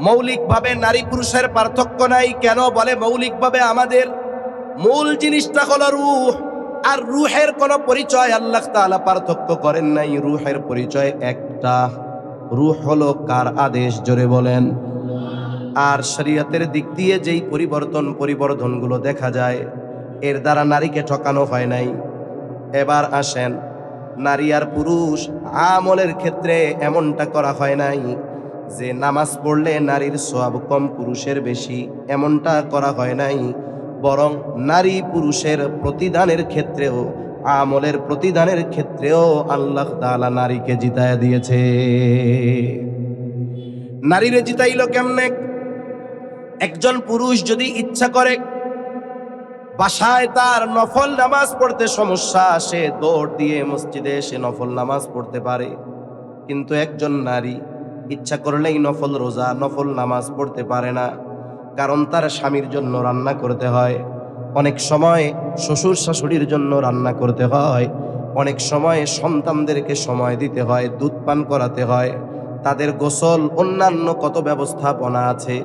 মৌলিকভাবে নারী পুরুষের পার্থক্য নাই। কেন বলে মৌলিকভাবে? আমাদের মূল জিনিসটা হলো রূহ, আর রূহের কোনো পরিচয় আল্লাহ তাআলা পার্থক্য করেন নাই। রূহের পরিচয় একটা, রূহ হলো কার আদেশ, জোরে বলেন। আর শরীয়তের দিক দিয়ে যেই পরিবর্তনগুলো দেখা যায়, এর দ্বারা নারীকে ঠকানো হয় নাই। এবার আসেন, নারী আর পুরুষ আমলের ক্ষেত্রে এমনটা করা হয় নাই যে নামাজ পড়লে নারীর সওয়াব কম পুরুষের বেশি, এমনটা করা হয় নাই। বরং নারী পুরুষের প্রতিদানের ক্ষেত্রেও, আমলের প্রতিদানের ক্ষেত্রেও আল্লাহ তাআলা নারীকে জিতায়া দিয়েছে। নারীরে জিতাইল কেমনে? একজন পুরুষ যদি ইচ্ছা করে বাসায় তার নফল নামাজ পড়তে সমস্যা, সে দৌড় দিয়ে মসজিদে এসে নফল নামাজ পড়তে পারে। কিন্তু একজন নারী ইচ্ছা করলেই নফল রোজা, নফল নামাজ পড়তে পারে না। কারণ তার স্বামীর জন্য রান্না করতে হয়, অনেক সময় শ্বশুর শাশুড়ির জন্য রান্না করতে হয়, অনেক সময় সন্তানদেরকে সময় দিতে হয়, দুধ পান করাতে হয়, তাদের গোসল, অন্যান্য কত ব্যবস্থাপনা আছে।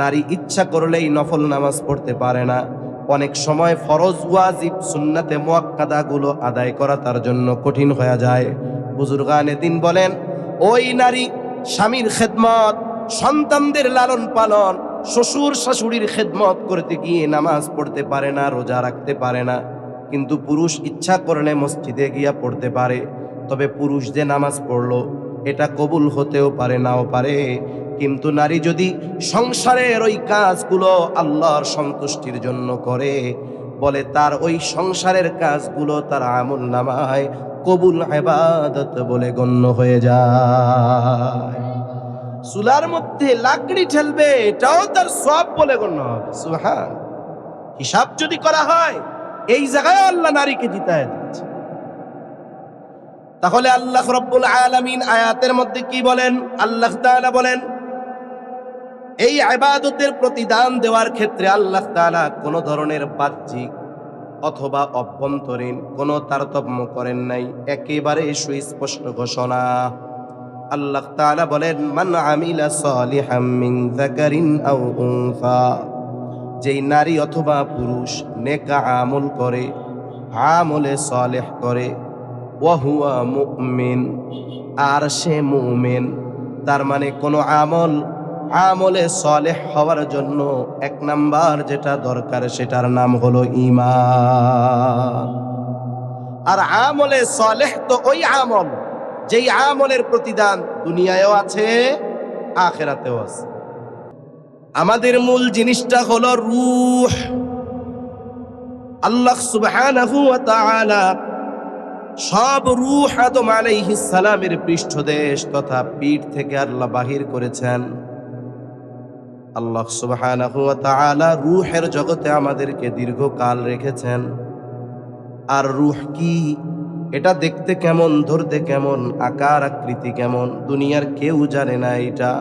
নারী ইচ্ছা করলেই নফল নামাজ পড়তে পারে না। অনেক সময় ফরজ, ওয়াজিব, সুন্নাতে মুআক্কাদাগুলো আদায় করা তার জন্য কঠিন হয়ে যায়। বুজুর্গানে দিন বলেন, ওই নারী স্বামীর খেদমত, সন্তানদের লালন পালন, শ্বশুর শাশুড়ির খেদমত করতে গিয়ে নামাজ পড়তে পারে না, রোজা রাখতে পারে না। কিন্তু পুরুষ ইচ্ছা করলে মসজিদে গিয়া পড়তে পারে। তবে পুরুষ যে নামাজ পড়লো, এটা কবুল হতেও পারে, নাও পারে। কিন্তু নারী যদি সংসারের ওই কাজগুলো আল্লাহর সন্তুষ্টির জন্য করে, বলে তার ওই সংসারের কাজগুলো তার আমল নামায় কবুল ইবাদত বলে গণ্য হয়ে যায়। চুলার মধ্যে লাকড়ি ঠেলবে, এটাও তার সওয়াব বলে গণ্য হবে। সুবহান। হিসাব যদি করা হয়, এই জায়গায় আল্লাহ নারীকে জিতায় দিয়েছে। তাহলে আল্লাহ রাব্বুল আলামিন আয়াতের মধ্যে কি বলেন? আল্লাহ তাআলা বলেন, এই ইবাদতের প্রতিদান দেওয়ার ক্ষেত্রে আল্লাহ তাআলা কোনো ধরনের বাহ্যিক অথবা অভ্যন্তরীণ কোনো তারতম্য করেন নাই। একেবারে সুস্পষ্ট ঘোষণা। আল্লাহ তাআলা বলেন, মান আমিলা সালিহাম মিন যাকারিন আও উনসা, যেই নারী অথবা পুরুষ নেক আমল করে, আমলে সালেহ করে, ওয়া হুয়া মুমিন, আর সে মুমিন। তার মানে কোনো আমলে সালেহ হওয়ার জন্য এক নাম্বার যেটা দরকার, সেটার নাম হলো ঈমান। আর আমলে সালেহ তো ওই আমল, যেই আমলের প্রতিদান দুনিয়ায়ও আছে, আখিরাতেও আছে। আমাদের মূল জিনিসটা হলো রূহ। আল্লাহ সুবহানাহু ওয়া তাআলা সব রূহ আদম আলাইহিস সালামের পৃষ্ঠদেশ তথা পিঠ থেকে আল্লাহ বাহির করেছেন। আল্লাহ সুবহানাহু ওয়া তাআলা রূহের জগতে আমাদেরকে দীর্ঘকাল রেখেছেন। আর রূহ কি, এটা দেখতে কেমন, ধরতে কেমন, আকার আকৃতি কেমন, দুনিয়ার কেউ জানে না এটা।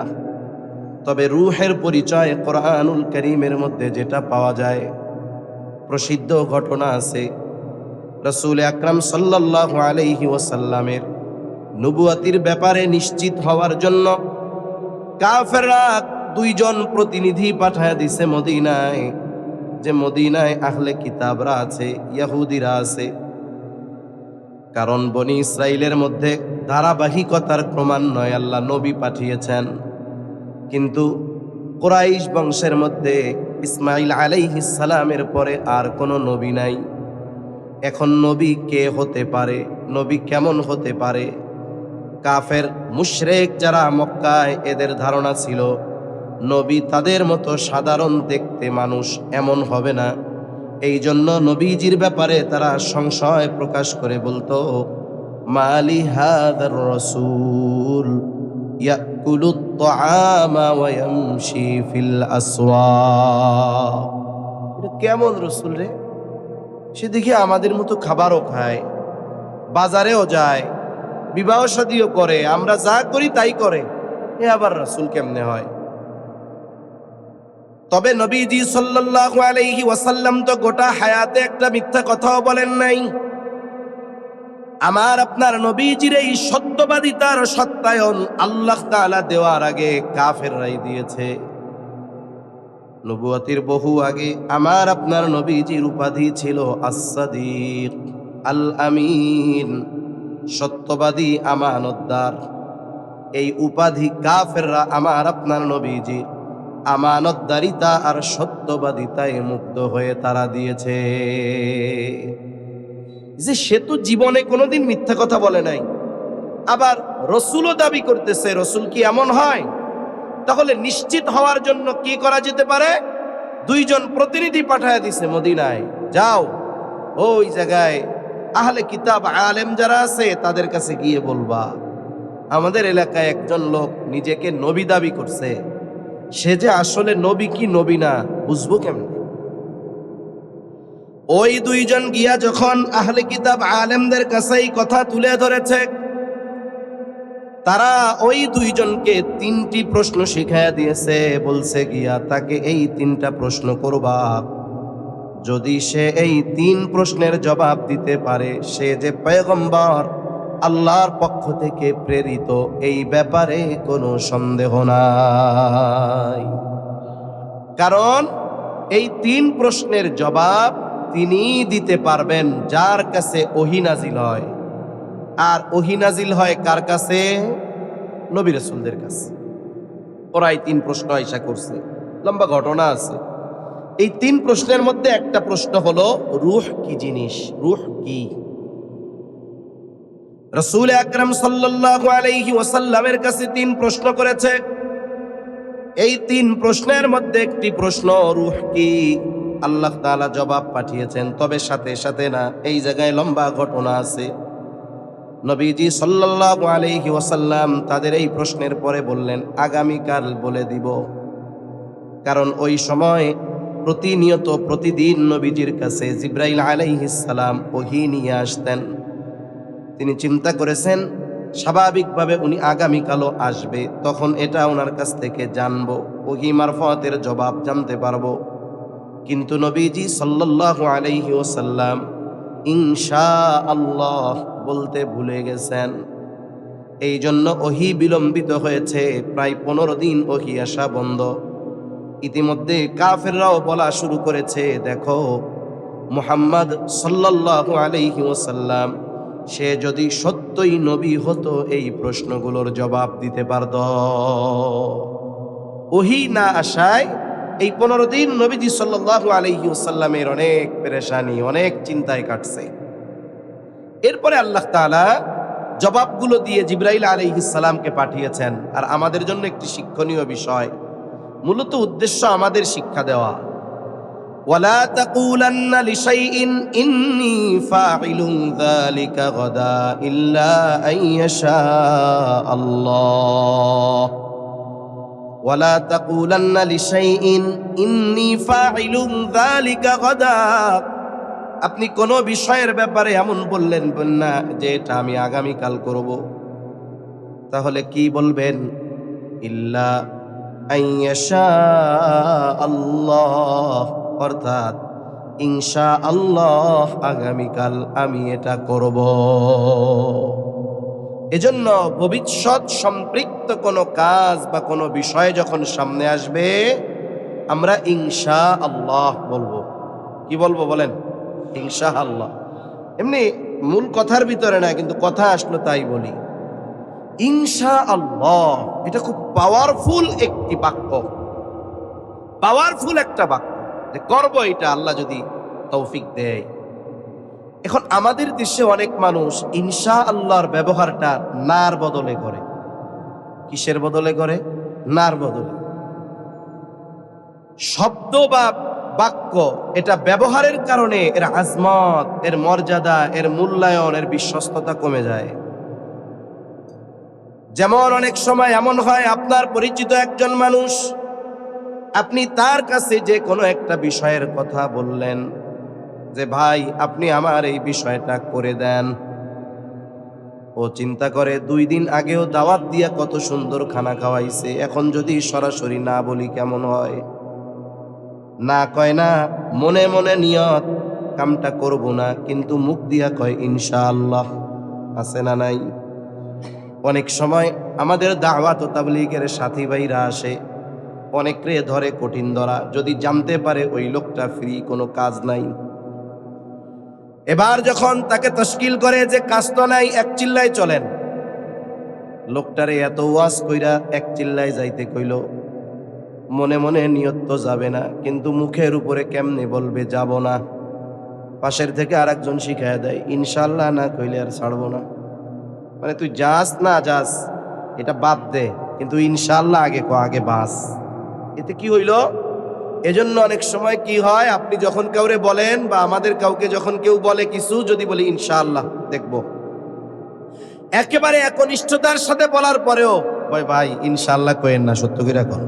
তবে রূহের পরিচয় কোরআনুল কারীমের মধ্যে যেটা পাওয়া যায়, প্রসিদ্ধ ঘটনা আছে। রাসূল আকরাম সাল্লাল্লাহু আলাইহি ওয়াসাল্লামের নবুয়াতির ব্যাপারে নিশ্চিত হওয়ার জন্য কাফেররা দুইজন প্রতিনিধি পাঠায় দিছে মদিনায়, যে মদিনায় আহলে কিতাবরা আছে, ইহুদিরা আছে। কারণ বনি ইসরাইলের মধ্যে ধারাবাহিকতার ক্রমান্বয়ে আল্লাহ নবী পাঠিয়েছেন, কিন্তু কুরাইশ বংশের মধ্যে ইসমাইল আলাইহিস সালামের পরে আর কোনো নবী নাই। এখন নবী কে হতে পারে, নবী কেমন হতে পারে? কাফের মুশরিক যারা মক্কায়, এদের ধারণা ছিল নবী তাদের মতো সাধারণ দেখতে মানুষ এমন হবে না। এই জন্য নবীজির ব্যাপারে তারা সংশয় প্রকাশ করে বলতো, মালি হাদার রাসূল ইয়াকুলুত তাআমা ওয়া ইয়ামশি ফিল আসওয়াক। এটা কেমন রাসূল রে? সে দেখি আমাদের মতো খাবারও খায়, বাজারেও যায়, বিবাহ শাদীও করে, আমরা যা করি তাই করে, এ আবার রাসূল কেমনে হয়? তবে নবীজি সাল্লাল্লাহু আলাইহি ওয়াসাল্লাম তো গোটা হায়াতে একটা মিথ্যা কথাও বলেন নাই। আমার আপনার নবীজির এই সত্যবাদিতার সত্যায়ন আল্লাহ তাআলা দেওয়ার আগে কাফেররাই দিয়েছে। নবুয়তির বহু আগে আমার আপনার নবীজির উপাধি ছিল as-সাদিক, আল আমিন, সত্যবাদী, আমানতদার। এই উপাধি কাফেররা আমার আপনার নবীজির আমানতদারিতা আর সত্যবাদিতায় মুগ্ধ হয়ে তারা দিয়েছে। যে সে তো জীবনে কোনোদিন মিথ্যা কথা বলে নাই, আবার রসুলও দাবি করতেছে। রসুল কি এমন হয়? তাহলে নিশ্চিত হওয়ার জন্য কি করা যেতে পারে? দুইজন প্রতিনিধি পাঠায় দিছে মদিনায়, যাও ওই জায়গায় আহলে কিতাব আলেম যারা আছে তাদের কাছে গিয়ে বলবা আমাদের এলাকায় একজন লোক নিজেকে নবী দাবি করছে, সে যে আসলে নবী কি নবী না বুঝবো কেমন? ওই দুইজন গিয়া যখন আহলে কিতাব আলেমদের কাছেই কথা তুলে ধরেছে, তারা ওই দুইজনকে 3টি প্রশ্ন শিখাইয়া দিয়েছে। বলছে গিয়া তাকে এই 3টা প্রশ্ন করবা, যদি সে এই 3 প্রশ্নের জবাব দিতে পারে সে যে পয়গম্বর আল্লাহর পক্ষ থেকে প্রেরিত এই ব্যাপারে কোনো সন্দেহ নাই। কারণ এই 3 প্রশ্নের জবাব তিনি দিতে পারবেন যার কাছে ওহী নাজিল হয়। আর ওহী নাজিল হয় কার কাছে? নবী রাসূলদের কাছে। ওরাই 3 প্রশ্ন আয়েশা করছে, লম্বা ঘটনা আছে। এই 3 প্রশ্নের মধ্যে একটা প্রশ্ন হলো রূহ কি জিনিস, রূহ কি? রাসূল আকরাম সাল্লাল্লাহু আলাইহি ওয়াসাল্লামের কাছে 3 প্রশ্ন করেছে। এই 3 প্রশ্নের মধ্যে একটি প্রশ্ন রূহ কি, আল্লাহ তাআলা জবাব পাঠিয়েছেন। তবে সাথে সাথে না, এই জায়গায় লম্বা ঘটনা আছে। নবীজি সাল্লাল্লাহু আলাইহি ওয়াসাল্লাম তাদের এই প্রশ্নের পরে বললেন আগামীকাল বলে দিব। কারণ ওই সময় প্রতিনিয়ত প্রতিদিন নবীজির কাছে জিবরাইল আলাইহিস সালাম ওহী নিয়ে আসতেন। তিনি চিন্তা করেছেন স্বাভাবিকভাবে উনি আগামীকালও আসবে, তখন এটা ওনার কাছ থেকে জানবো, ওহী মারফতের জবাব জানতে পারবো। কিন্তু নবীজি সাল্লাল্লাহু আলাইহি ওয়াসাল্লাম ইনশাআল্লাহ বলতে ভুলে গেছেন। এই জন্য ওহী বিলম্বিত হয়েছে, প্রায় 15 দিন ওহী আসা বন্ধ। ইতিমধ্যে কাফেররাও বলা শুরু করেছে, দেখো মুহাম্মদ সাল্লাল্লাহু আলাইহি ওয়াসাল্লাম সে যদি সত্যই নবী হতো এই প্রশ্নগুলোর জবাব দিতে পারত। ওহী না আসায় এই 15 দিন নবীজি সাল্লাল্লাহু আলাইহি ওয়াসাল্লামের অনেক পেরেশানি, অনেক চিন্তায় কাটছে। এরপরে আল্লাহ তাআলা জবাবগুলো দিয়ে জিবরাইল আলাইহিস সালামকে পাঠিয়েছেন। আর আমাদের জন্য একটি শিক্ষণীয় বিষয়, মূলত উদ্দেশ্য আমাদের শিক্ষা দেওয়া। ওয়ালা তাকুলান্না লিশাইইন ইন্নী ফাইলুন যালিকা গাদা ইল্লা আইয়াশা আল্লাহ। ওয়ালা তাকুলান্না লিশাইইন ইন্নী ফাইলুন যালিকা গাদা। আপনি কোনো বিষয়ের ব্যাপারে এমন বললেন না যে এটা আমি আগামীকাল করব, তাহলে কি বলবেন? ইল্লা আইয়াশা আল্লাহ, অর্থাৎ ইনশাআল্লাহ আগামীকাল আমি এটা করব। এজন্য ভবিষ্যৎ সম্পৃক্ত কোনো কাজ বা কোনো বিষয় যখন সামনে আসবে আমরা ইনশাআল্লাহ বলবো। কি বলবো বলেন? ইনশাআল্লাহ। এমনি মূল কথার ভিতরে না, কিন্তু কথা আসলো তাই বলি। ইনশাআল্লাহ এটা খুব পাওয়ারফুল একটি বাক্য, পাওয়ারফুল একটা বাক্য যে করবো এটা আল্লাহ যদি তৌফিক দেয়। এখন আমাদের দেশে অনেক মানুষ ইনশাআল্লাহর ব্যবহারটা নার বদলে করে। কিসের বদলে করে? নার বদলে। শব্দ বা বাক্য এটা ব্যবহারের কারণে এর আজমত, এর মর্যাদা, এর মূল্যায়ন, এর বিশ্বস্ততা কমে যায়। যেমন অনেক সময় এমন হয় আপনার পরিচিত একজন মানুষ, আপনি তার কাছে যে কোনো একটা বিষয়ের কথা বললেন যে ভাই আপনি আমার এই বিষয়টা করে দেন। ও চিন্তা করে 2 দিন আগেও দাওয়াত দিয়া কত সুন্দর খানা খাওয়াইছে, এখন যদি সরাসরি না বলি কেমন হয়? না কয় না, মনে মনে নিয়ত কামটা করব না, কিন্তু মুখ দিয়া কয় ইনশাআল্লাহ। আছে না নাই? অনেক সময় আমাদের দাওয়াত ও তাবলীগের সাথী ভাইরা আসে, অনেকরে ধরে কঠিন ধরা, যদি জানতে পারে ওই লোকটা ফ্রি, কোনো কাজ নাই। এবার যখন তাকে তশকিল করে যে কাজ তো নাই, এক চিল্লায় চলেন, লোকটারে এত ওয়াজ কইরা এক চিল্লায় যাইতে কইল, মনে মনে নিয়ত তো যাবে না, কিন্তু মুখের উপরে কেমনে বলবে যাব না। পাশের থেকে আরেকজন শিখায় দেয়, ইনশাল্লাহ না কইলে আর ছাড়বো না। মানে তুই যাস না যাস এটা বাদ দে, কিন্তু ইনশাল্লাহ আগে আগে বাস। এতে কি হইল? এজন্য অনেক সময় কি হয়, আপনি যখন কাউরে বলেন বা আমাদের কাউকে যখন কেউ বলে কিছু, যদি বলি ইনশাআল্লাহ দেখব, একেবারে একনিষ্ঠতার সাথে বলার পরেও ভাই ইনশাআল্লাহ কয়েন না, সত্য করে রাখুন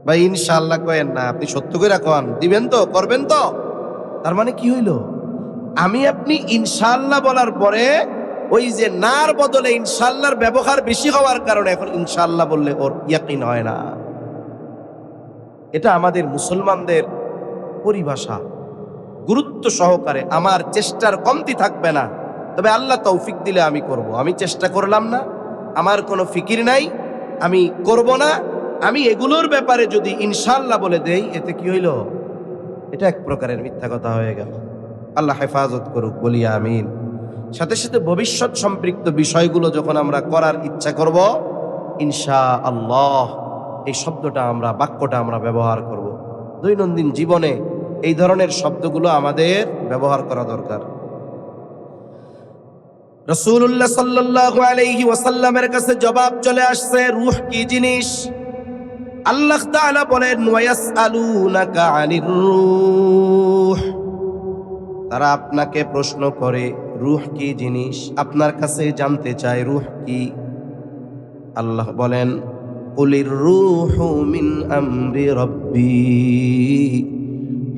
ভাই, ইনশাআল্লাহ কয়েন না, আপনি সত্য করে রাখুন, দিবেন তো, করবেন তো। তার মানে কি হইল? আমি আপনি ইনশাআল্লাহ বলার পরে ওই যে নার বদলে ইনশাআল্লাহর ব্যবহার বেশি হওয়ার কারণে এখন ইনশাআল্লাহ বললে ওর ইয়াকিন হয় না। এটা আমাদের মুসলমানদের পরিভাষা। গুরুত্ব সহকারে, আমার চেষ্টার কমতি থাকবে না, তবে আল্লাহ তৌফিক দিলে আমি করব। আমি চেষ্টা করলাম না, আমার কোনো ফিকির নাই, আমি করব না, আমি এগুলোর ব্যাপারে যদি ইনশাআল্লাহ বলে দেই, এতে কি হইল? এটা এক প্রকারের মিথ্যা কথা হয়ে গেল। আল্লাহ হেফাজত করুক, বলি আমিন। সাথে সাথে ভবিষ্যৎ সম্পৃক্ত বিষয়গুলো যখন আমরা করার ইচ্ছা করব, ইনশাআল্লাহ এই শব্দটা আমরা, বাক্যটা আমরা ব্যবহার করব। দৈনন্দিন জীবনে এই ধরনের শব্দগুলো আমাদের ব্যবহার করা দরকার। রাসূলুল্লাহ সাল্লাল্লাহু আলাইহি ওয়াসাল্লামের কাছে জবাব চলে আসছে, রূহ কি জিনিস? আল্লাহ তাআলা বলেন, ওয়ায়াসআলুনাকা আনির রূহ, তারা আপনাকে প্রশ্ন করে রূহ কি জিনিস, আপনার কাছে জানতে চায় রূহ কি। আল্লাহ বলেন, কুলির রূহু মিন আমরি রব্বি,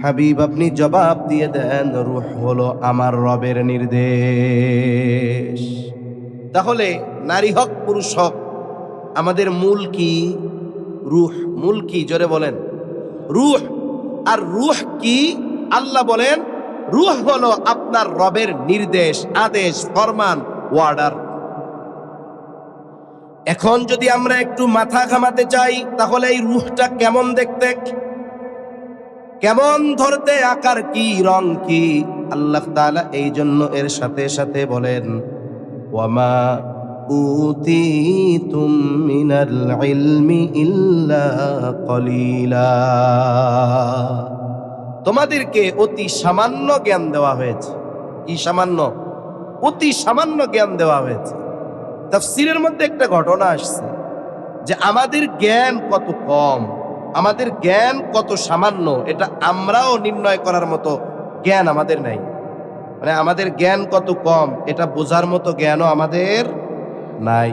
হাবিব আপনি জবাব দিয়ে দেন, রূহ হলো আমার রবের নির্দেশ। তাহলে নারী হোক পুরুষ হোক, আমাদের মূল কি? রূহ। মূল কি? জোরে বলেন। রূহ। আর রূহ কি? আল্লাহ বলেন, রূহ হলো আপনার রবের নির্দেশ, আদেশ, ফরমান, ওয়ার্ডার। এখন যদি আমরা একটু মাথা ঘামাতে চাই, তাহলে এই রূহটা কেমন দেখতে, কেমন ধরতে, আকার কি, রং কি? আল্লাহ তাআলা এই জন্য এর সাথে সাথে বলেন, ওয়ামা উতিতুম মিনাল ইলমি ইল্লা কলিলা, তোমাদেরকে অতি সামান্য জ্ঞান দেওয়া হয়েছে। কি সামান্য? অতি সামান্য জ্ঞান দেওয়া হয়েছে। তাফসীরের মধ্যে একটা ঘটনা আসছে যে আমাদের জ্ঞান কত কম, আমাদের জ্ঞান কত সামান্য, এটা আমরাও নির্ণয় করার মতো জ্ঞান আমাদের নাই। মানে আমাদের জ্ঞান কত কম, এটা বোঝার মতো জ্ঞানও আমাদের নাই।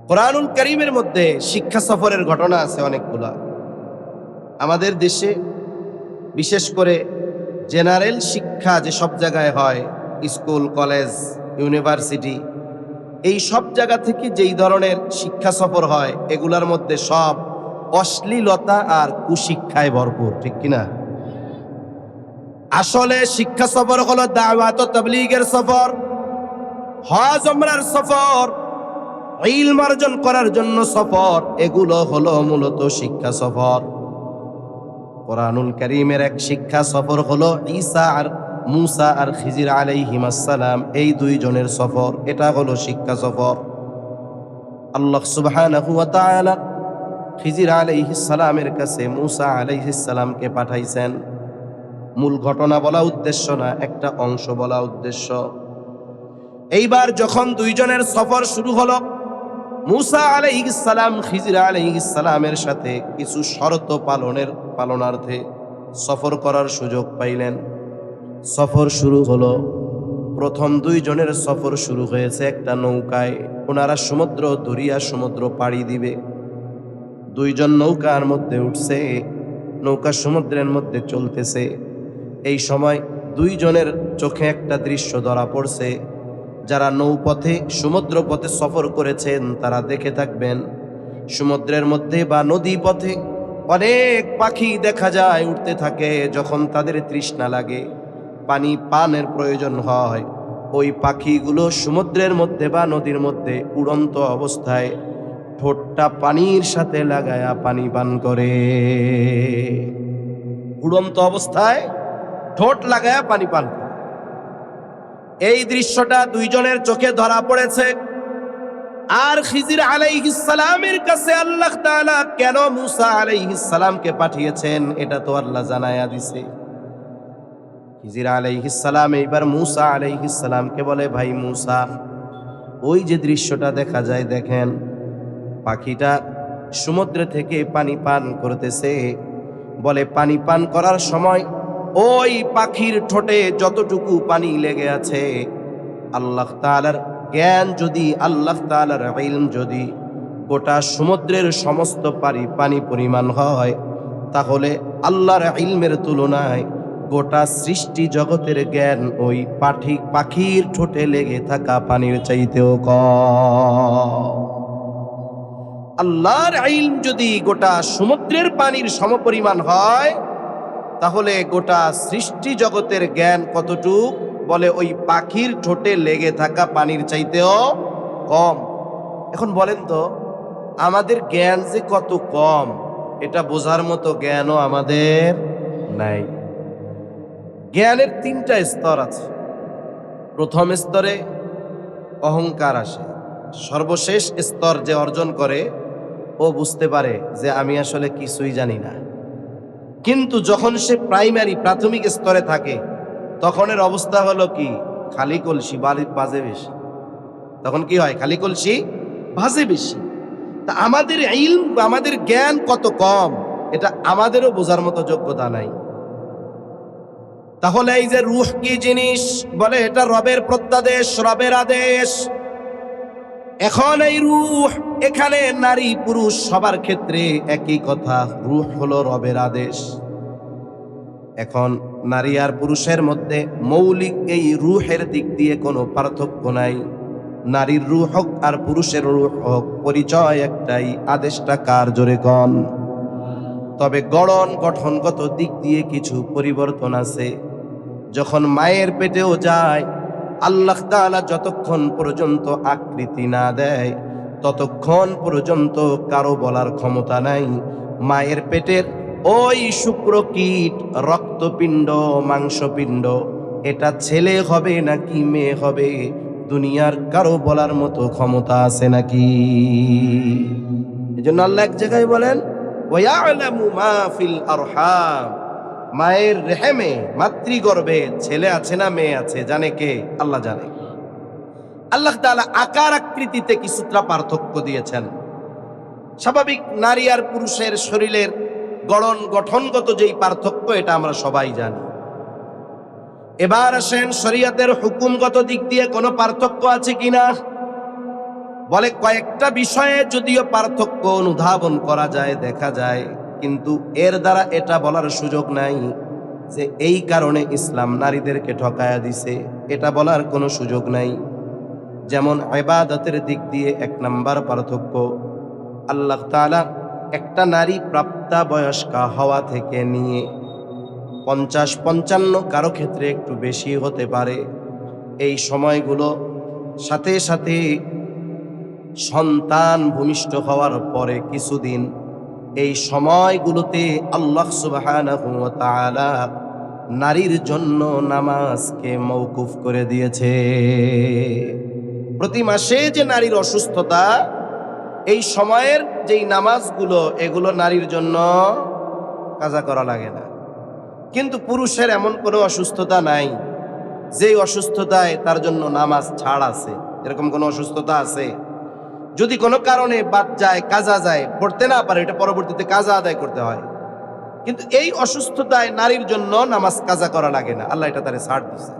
কোরআনুল কারীমের মধ্যে শিক্ষা সফরের ঘটনা আছে অনেকগুলা। আমাদের দেশে বিশেষ করে জেনারেল শিক্ষা যে সব জায়গায় হয়, স্কুল, কলেজ, ইউনিভার্সিটি, এই সব জায়গা থেকে যেই ধরনের শিক্ষা সফর হয়, এগুলার মধ্যে সব অশ্লীলতা আর কুশিক্ষায় ভরপুর, ঠিক কিনা? আসলে শিক্ষা সফর হলো দাওয়াত ও তাবলীগের সফর, হজ উমরার সফর, ইলম অর্জন করার জন্য সফর, এগুলো হলো মূলত শিক্ষা সফর। কোরআনুল কারীমের এক শিক্ষা সফর হলো ঈসা আর মুসা আর খিজির আলাইহিমাস সালাম, এই দুইজনের সফর, এটা হলো শিক্ষা সফর। আল্লাহ সুবহানাহু ওয়া তাআলা খিজির আলাইহিস সালামের কাছে মুসা আলাইহিস সালামকে পাঠাইছেন। মূল ঘটনা বলা উদ্দেশ্য না, একটা অংশ বলা উদ্দেশ্য। এইবার যখন দুইজনের সফর শুরু হলো, মুসা আলাইহিস সালাম খিজির আলাইহিস সালামের সাথে কিছু শর্ত পালনার্থে সফর করার সুযোগ পাইলেন। সফর শুরু হলো। প্রথম দুইজনের সফর শুরু হয়েছে একটা নৌকায়। ওনারা দরিয়া সমুদ্র পাড়ি দিবে। দুইজন নৌকার মধ্যে উঠছে, নৌকা সমুদ্রের মধ্যে চলতেছে। এই সময় দুইজনের চোখে একটা দৃশ্য ধরা পড়ছে। যারা নৌপথে, সমুদ্র পথে সফর করেছেন তারা দেখে থাকবেন, সমুদ্রের মধ্যে বা নদী পথে অনেক পাখি দেখা যায়, উঠতে থাকে। যখন তাদের তৃষ্ণা লাগে, পানি পানের প্রয়োজন হয়, ওই পাখিগুলো সমুদ্রের মধ্যে বা নদীর মধ্যে উড়ন্ত অবস্থায় ঠোঁটটা পানির সাথে লাগায়া পানি পান করে। উড়ন্ত অবস্থায় ঠোঁট লাগায়া পানি পান করে। এই দৃশ্যটা দুইজনের চোখে ধরা পড়েছে। আর খিজির আলাইহিস সালামের কাছে আল্লাহ তাআলা কেন মুসা আলাইহিস সালামকে পাঠিয়েছেন এটা তো আল্লাহ জানায়া দিছে। খিজির আলাইহিস সালাম এইবার মুসা আলাইহিস সালামকে বলে, ভাই মুসা, ওই যে দৃশ্যটা দেখা যায় দেখেন, পাখিটা সমুদ্র থেকে পানি পান করতেছে। বলে পানি পান করার সময় ওই পাখির ঠোঁটে যতটুকু পানি লেগে আছে, আল্লাহ তাআলার জ্ঞান যদি, আল্লাহ তাআলার ইলম যদি গোটা সমুদ্রের সমস্ত পানি পরিমাণ হয়, তাহলে আল্লাহর ইলমের তুলনায় গোটা সৃষ্টি জগতের জ্ঞান ওই পাখির ঠোঁটে লেগে থাকা পানির চাইতেও কম। আল্লাহর ইলম যদি গোটা সমুদ্রের পানির সমপরিমাণ হয়, তাহলে গোটা সৃষ্টি জগতের জ্ঞান কতটুক? বলে ওই পাখির ঠোঁটে লেগে থাকা পানির চাইতেও কম। এখন বলেন তো, আমাদের জ্ঞান যে কত কম, এটা বোঝার মতো জ্ঞানও আমাদের নাই। জ্ঞানের 3টা স্তর আছে। প্রথম স্তরে অহংকার আসে। সর্বশেষ স্তর যে অর্জন করে, ও বুঝতে পারে যে আমি আসলে কিছুই জানি না। কিন্তু যখন সে প্রাথমিক স্তরে থাকে, তখন এর অবস্থা হলো কি? খালি কলসি বাজে বেশি। তখন কি হয়? খালি কলসি ভাজে বেশি। তা আমাদের ইলম, আমাদের জ্ঞান কত কম, এটা আমাদেরও বোঝার মতো যোগ্যতা নাই। তাহলে এই যে রূহ কি জিনিস, বলে এটা রবের প্রত্যাদেশ, রবের আদেশ। এখন এই রূহ, এখানে নারী পুরুষ সবার ক্ষেত্রে একই কথা, রূহ হলো রবের আদেশ। এখন নারী আর পুরুষের মধ্যে মৌলিক এই রূহের দিক দিয়ে কোনো পার্থক্য নাই। নারীর রূহ হোক আর পুরুষের রূহ হোক, পরিচয় একটাই, আদেশটা কার? জোরে কন। তবে গঠনগত দিক দিয়ে কিছু পরিবর্তন আছে। যখন মায়ের পেটেও যায়, আল্লাহ তাআলা যতক্ষণ পর্যন্ত আকৃতি না দেয়, ততক্ষণ পর্যন্ত কারো বলার ক্ষমতা নাই মায়ের পেটের ওই শুক্রকীট, রক্তপিণ্ড, মাংসপিণ্ড, এটা ছেলে হবে নাকি মেয়ে হবে, দুনিয়ার কারো বলার মতো ক্ষমতা আছে নাকি? এজন্য আল্লাহ এক জায়গায় বলেন, ওয়ায়ালামু মা ফিল আরহাম, মায়ের রেহেমে, মাতৃগর্ভে ছেলে আছে না মেয়ে আছে জানে কে? আল্লাহ জানে। আল্লাহ তাআলা আকার আকৃতিতে কিছুটা পার্থক্য দিয়েছেন। স্বাভাবিক নারী আর পুরুষের শরীরের গঠনগত যেই পার্থক্য, এটা আমরা সবাই জানি। এবার আসেন শরীয়তের হুকুমগত দিক দিয়ে কোনো পার্থক্য আছে কিনা? বলে কয়েকটা বিষয়ে যদিও পার্থক্য অনুধাবন করা যায়, দেখা যায়, কিন্তু এর দ্বারা এটা বলার সুযোগ নাই যে এই কারণে ইসলাম নারীদেরকে ঠকায়া দিছে, এটা বলার কোনো সুযোগ নাই। যেমন ইবাদতের দিক দিয়ে 1 নাম্বার পার্থক্য, আল্লাহ তাআলা একটা নারী প্রাপ্তবয়স্কা হওয়া থেকে নিয়ে 50-55, কারো ক্ষেত্রে একটু বেশি হতে পারে, এই সময়গুলো সাথে সাথে সন্তান ভূমিষ্ঠ হওয়ার পরে কিছুদিন, এই সময়গুলোতে আল্লাহ সুবহানাহু ওয়া তাআলা নারীর জন্য নামাজকে মওকুফ করে দিয়েছে। প্রতি মাসে যে নারীর অসুস্থতা, এই সময়ের যেই নামাজগুলো, এগুলো নারীর জন্য কাজা করা লাগে না। কিন্তু পুরুষের এমন কোনো অসুস্থতা নাই যেই অসুস্থতায় তার জন্য নামাজ ছাড় আছে। এরকম কোনো অসুস্থতা আছে? যদি কোনো কারণে বাদ যায়, কাজা যায়, পড়তে না পারে, এটা পরবর্তীতে কাজা আদায় করতে হয়। কিন্তু এই অসুস্থতায় নারীর জন্য নামাজ কাজা করা লাগে না, আল্লাহ এটা তারে ছাড় দিছে।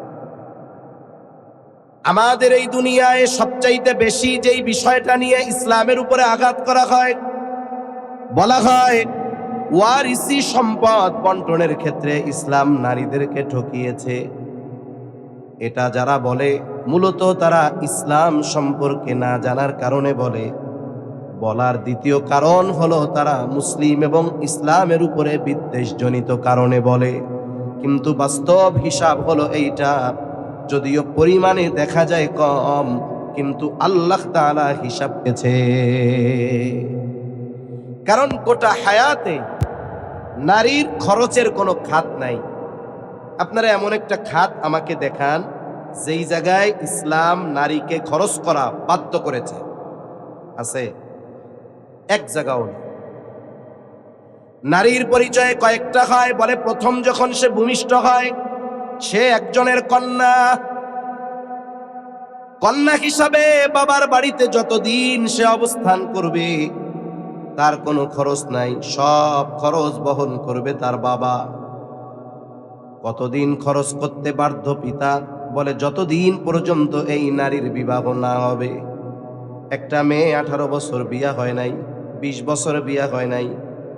আমাদের এই দুনিয়ায় সবচাইতে বেশি যেই বিষয়টা নিয়ে ইসলামের উপরে আঘাত করা হয়, বলা হয় ওয়ারিসি সম্পদ বন্টনের ক্ষেত্রে ইসলাম নারীদেরকে ঠকিয়েছে। এটা যারা বলে, মূলত তারা ইসলাম সম্পর্কে না জানার কারণে বলে। বলার দ্বিতীয় কারণ হলো তারা মুসলিম এবং ইসলামের উপরে বিদ্বেষজনিত কারণে বলে। কিন্তু বাস্তব হিসাব হলো এইটা, যদিও পরিমাণে দেখা যায় কম, কিন্তু আল্লাহ তাআলা হিসাব পেয়েছে। কারণ গোটা হায়াতে নারীর খরচের কোনো খাত নাই। আপনারা এমন একটা খাত আমাকে দেখান যেই জায়গায় ইসলাম নারীকে খরচ করা বাধ্য করেছে, আছে? এক জায়গাও নেই। নারীর পরিচয় কয়েকটা হয়, বলে প্রথম যখন সে ভূমিষ্ঠ হয় সে একজনের কন্যা। কন্যা হিসাবে বাবার বাড়িতে যতদিন সে অবস্থান করবে তার কোনো খরচ নাই, সব খরচ বহন করবে তার বাবা। কতদিন খরচ করতে বাধ্য পিতা? বলে যতদিন পর্যন্ত এই নারীর বিবাহ না হবে। একটা মেয়ে 18 বছর বিয়া হয় নাই, 20 বছর বিয়া হয় নাই,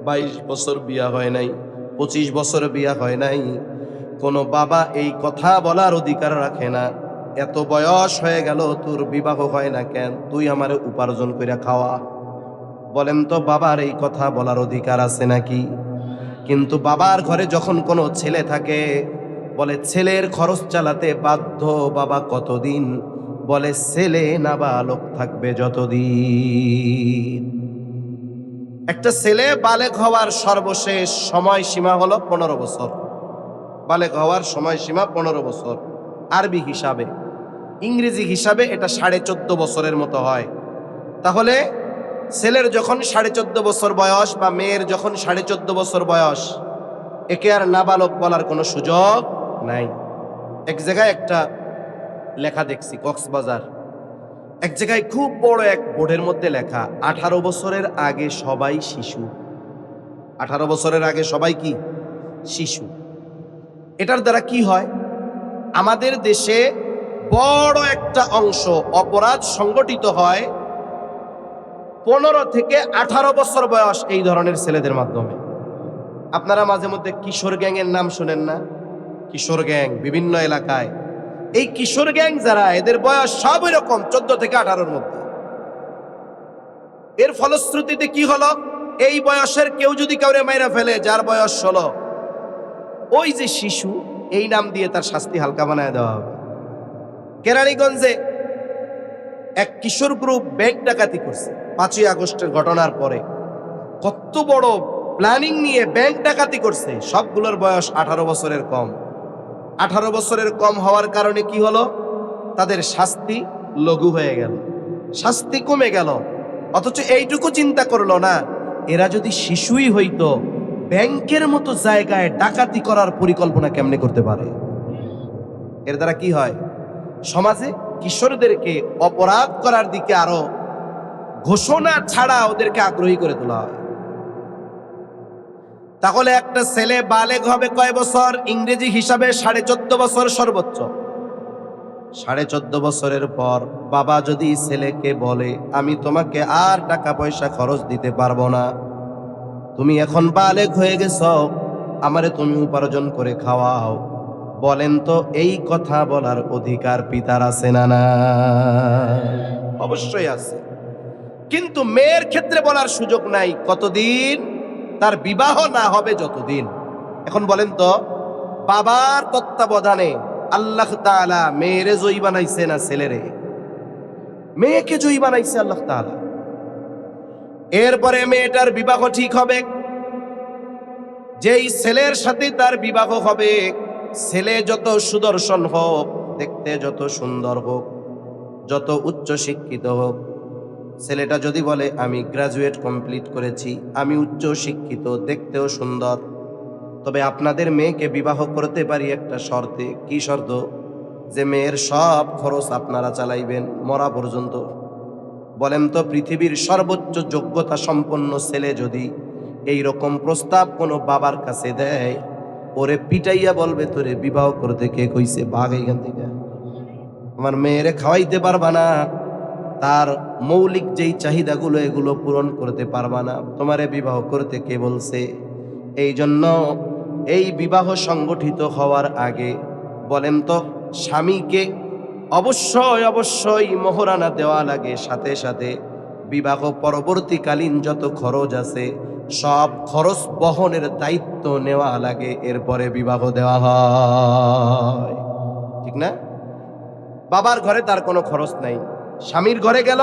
22 বছর বিয়া হয় নাই, 25 বছর বিয়া হয় নাই, কোনো বাবা এই কথা বলার অধিকার রাখে না, এত বয়স হয়ে গেল তোর বিবাহ হয় না কেন, তুই আমারে উপার্জন করে খাওয়া। বলেন তো বাবার এই কথা বলার অধিকার আছে নাকি? কিন্তু বাবার ঘরে যখন কোনো ছেলে থাকে, বলে ছেলের খরচ চালাতে বাধ্য বাবা কতদিন? বলে ছেলে নাবালক থাকবে যতদিন। একটা ছেলে বালেগ হওয়ার সর্বশেষ সময়সীমা হলো 15 বছর। বালেগ হওয়ার সময়সীমা 15 বছর আরবি হিসাবে। ইংরেজি হিসাবে এটা 14.5 বছরের মতো হয়। তাহলে ছেলের যখন 14.5 বছর বয়স বা মেয়ের যখন 14.5 বছর বয়স, একে আর নাবালক বলার কোনো সুযোগ নাই। এক জায়গায় একটা লেখা দেখছি, কক্সবাজার, এক জায়গায় খুব বড় এক বোর্ডের মধ্যে লেখা 18 বছরের আগে সবাই শিশু। 18 বছরের আগে সবাই কি? শিশু। এটার দ্বারা কি হয়? আমাদের দেশে বড় একটা অংশ অপরাধ সংগঠিত হয় 15 থেকে 18 বছর বয়স এই ধরনের ছেলেদের মাধ্যমে। আপনারা মাঝে মধ্যে কিশোর গ্যাংয়ের নাম শোনেন না? কিশোর গ্যাং বিভিন্ন এলাকায়। এই কিশোর গ্যাং যারা, এদের বয়স সব এরকম 14 থেকে 18-র মধ্যে। এর ফলশ্রুতিতে কি হলো? এই বয়সের কেউ যদি কাউরে মাইরা ফেলে যার বয়স 16, ওই যে শিশু এই নাম দিয়ে তার শাস্তি হালকা বানায় দেওয়া হবে। কেরানীগঞ্জে এক কিশোর গ্রুপ ব্যাংক ডাকাতি করছে 5ই আগস্টের ঘটনার পরে। কত বড় প্ল্যানিং নিয়ে ব্যাংক ডাকাতি করছে, সবগুলোর বয়স 18 বছরের কম। 18 বছরের কম হওয়ার কারণে কি হলো? তাদের শাস্তি লঘু হয়ে গেল, শাস্তি কমে গেল। অথচ এইটুকু চিন্তা করলো না, এরা যদি শিশুই হইতো ব্যাংকের মতো জায়গায় ডাকাতি করার পরিকল্পনা কেমনে করতে পারে? এর দ্বারা কি হয়? সমাজে কিশোরদেরকে অপরাধ করার দিকে আরো ঘোষণা ছাড়া ওদেরকে আগ্রহী করে তোলা হয়। তাহলে একটা ছেলে বালেগ হবে কয় বছর? ইংরেজি হিসাবে 14.5 বছর সর্বোচ্চ। 14.5 বছরের পর বাবা যদি ছেলেকে বলে আমি তোমাকে আর টাকা পয়সা খরচ দিতে পারবো না, তুমি এখন বালেগ হয়ে গেছ, আমারে তুমি উপার্জন করে খাওয়াও, বলেন তো এই কথা বলার অধিকার পিতার আছে না? না, অবশ্যই আছে। কিন্তু মেয়ের ক্ষেত্রে বলার সুযোগ নাই কতদিন? তার বিবাহ না হবে যতদিন। এখন বলেন তো, বাবার তত্ত্বাবধানে আল্লাহ তাআলা মেয়েরে জয়ী বানাইছে না ছেলেরে? মেয়েকে জয়ী বানাইছে আল্লাহ তাআলা। এরপরে মেয়েটার বিবাহ ঠিক হবে। যেই ছেলের সাথে তার বিবাহ হবে, ছেলে যত সুদর্শন হোক, দেখতে যত সুন্দর হোক, যত উচ্চ শিক্ষিত হোক, ছেলেটা যদি বলে আমি গ্রাজুয়েট কমপ্লিট করেছি, আমি উচ্চ শিক্ষিত, দেখতেও সুন্দর, তবে আপনাদের মেয়েকে বিবাহ করতে পারি একটা শর্তে। কি শর্ত? যে মেয়ের সব খরচ আপনারা চালাইবেন মরা পর্যন্ত। বলেন তো, পৃথিবীর সর্বোচ্চ যোগ্যতা সম্পন্ন ছেলে যদি এই রকম প্রস্তাব কোনো বাবার কাছে দেয়, ওরে পিটাইয়া বলবে তোরে বিবাহ করতে কে কইছে, ভাগ এখান থেকে, আমার মেয়েরে খাওয়াইতে পারবা না, তার মৌলিক যেই চাহিদাগুলো এগুলো পূরণ করতে পারবা না, তোমারে বিবাহ করতে কে বলছে? এই জন্য এই বিবাহ সংগঠিত হওয়ার আগে বলেন তো, স্বামীকে অবশ্যই অবশ্যই মোহরানা দেওয়া লাগে, সাথে সাথে বিবাহ পরবর্তীকালীন যত খরচ আছে সব খরচ বহনের দায়িত্ব নেওয়া লাগে, এরপরে বিবাহ দেওয়া হয়। ঠিক না? বাবার ঘরে তার কোনো খরচ নাই, স্বামীর ঘরে গেল,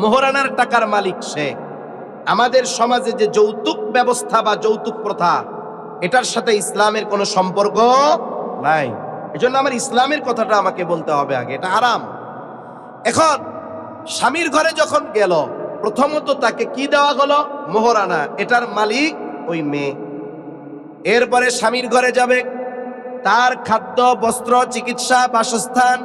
মোহরানার টাকার মালিক সে। আমাদের সমাজে যে যৌতুক ব্যবস্থা বা যৌতুক প্রথা, এটার সাথে ইসলামের কোনো সম্পর্ক নাই। এজন্য আমার ইসলামের কথাটা আমাকে বলতে হবে আগে, এটা হারাম। এখন স্বামীর ঘরে যখন গেল, প্রথমত তাকে কি দেওয়া হলো? মোহরানা। এটার মালিক ওই মেয়ে। এরপরে স্বামীর ঘরে যাবে, তার খাদ্য, বস্ত্র, চিকিৎসা, বাসস্থান